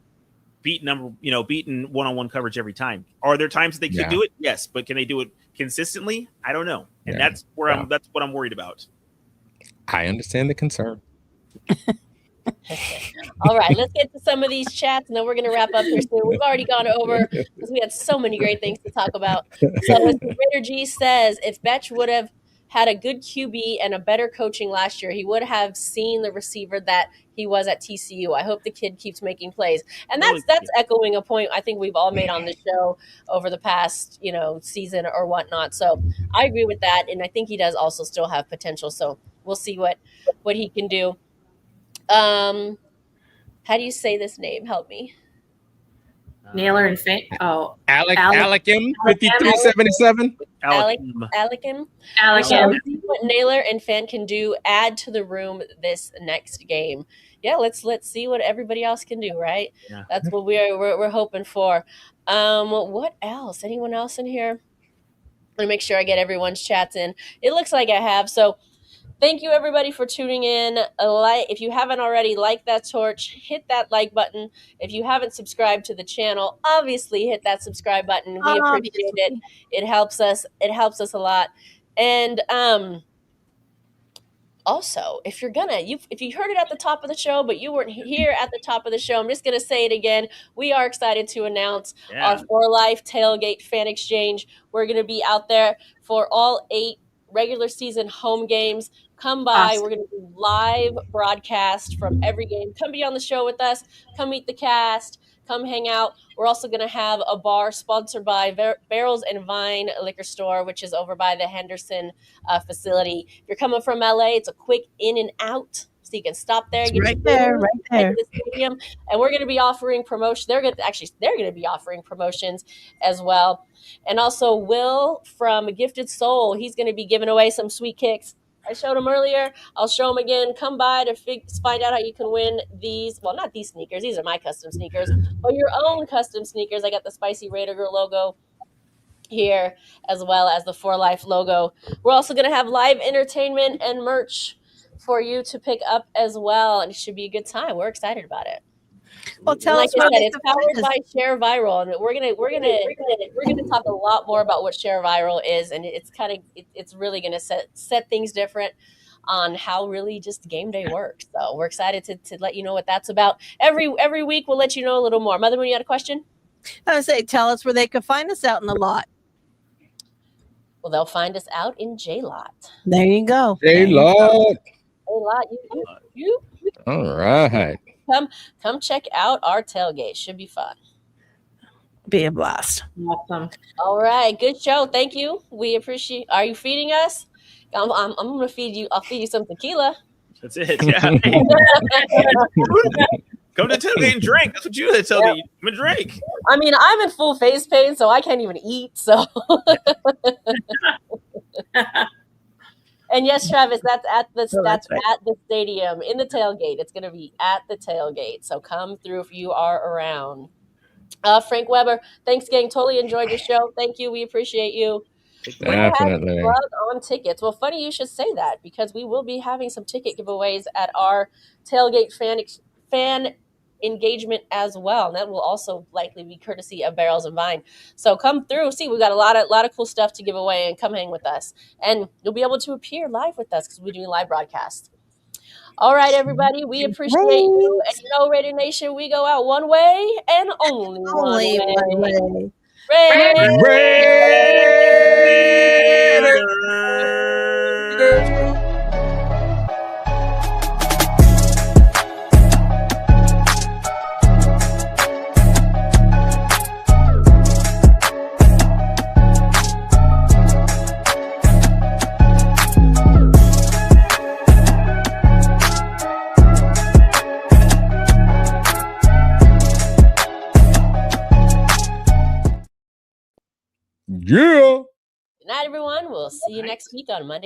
beating one-on-one coverage every time. Are there times that they could do it? Yes, but can they do it consistently? I don't know, and that's where that's what I'm worried about. I understand the concern. All right, let's get to some of these chats, and then we're going to wrap up here soon. We've already gone over because we had so many great things to talk about. So, Mr. Raider G says, if Bech would have had a good QB and a better coaching last year, he would have seen the receiver that he was at TCU. I hope the kid keeps making plays. And that's echoing a point I think we've all made on the show over the past, season or whatnot. So I agree with that. And I think he does also still have potential. So we'll see what he can do. How do you say this name? Help me. Naylor and Fant. Oh, Alekim 5377. Alekim. See what Naylor and Fant can do. Add to the room this next game. Yeah, let's see what everybody else can do. Right. Yeah. That's what we're hoping for. What else? Anyone else in here? Let me make sure I get everyone's chats in. It looks like I have. So. Thank you, everybody, for tuning in. If you haven't already, like that torch, hit that like button. If you haven't subscribed to the channel, obviously hit that subscribe button. We appreciate it. It helps us. It helps us a lot. And also, if you heard it at the top of the show, but you weren't here at the top of the show, I'm just going to say it again. We are excited to announce our For Life Tailgate Fan Exchange. We're going to be out there for all 8 regular season home games. Come by. Awesome. We're going to do live broadcast from every game. Come be on the show with us. Come meet the cast. Come hang out. We're also going to have a bar sponsored by Barrels and Vine Liquor Store, which is over by the Henderson facility. If you're coming from LA, it's a quick in and out. So you can stop there, get right there. To the stadium, and we're going to be offering promotion. They're going to be offering promotions as well, and also Will from Gifted Soul. He's going to be giving away some sweet kicks. I showed him earlier. I'll show him again. Come by to find out how you can win these. Well, not these sneakers. These are my custom sneakers, but your own custom sneakers. I got the Spicy Raider Girl logo here, as well as the For Life logo. We're also going to have live entertainment and merch for you to pick up as well, and it should be a good time. We're excited about it. Well, tell like us I where said, they it's can find powered us. by Share Viral, and we're gonna talk a lot more about what Share Viral is, and it's really gonna set things different on how really just game day works. So we're excited to let you know what that's about. Every week we'll let you know a little more. Mother Moon, you had a question? I would say, tell us where they can find us out in the lot. Well, they'll find us out in J-Lot. There you go. J-Lot. J-Lot, you. All right. Come check out our tailgate. Should be fun. Be a blast. Awesome. All right, good show. Thank you. We appreciate. Are you feeding us? I'm gonna feed you. I'll feed you some tequila. That's it. Yeah. Come to the tailgate and drink. That's what you did. Tailgate. Yeah. Come and drink. I mean, I'm in full face paint, so I can't even eat. So. And yes, Travis, that's at the stadium in the tailgate. It's going to be at the tailgate. So come through if you are around. Frank Weber, thanks, gang. Totally enjoyed your show. Thank you. We appreciate you. Definitely. Plug on tickets. Well, funny you should say that, because we will be having some ticket giveaways at our tailgate fan engagement as well, and that will also likely be courtesy of Barrels and Vine. So come through. See, we've got a lot of cool stuff to give away, and come hang with us, and you'll be able to appear live with us because we're doing live broadcast. All right, everybody, we appreciate you. And you know, Raider Nation, we go out one way and only one way. Raiders. Yeah. Good night, everyone. We'll see you next week on Monday.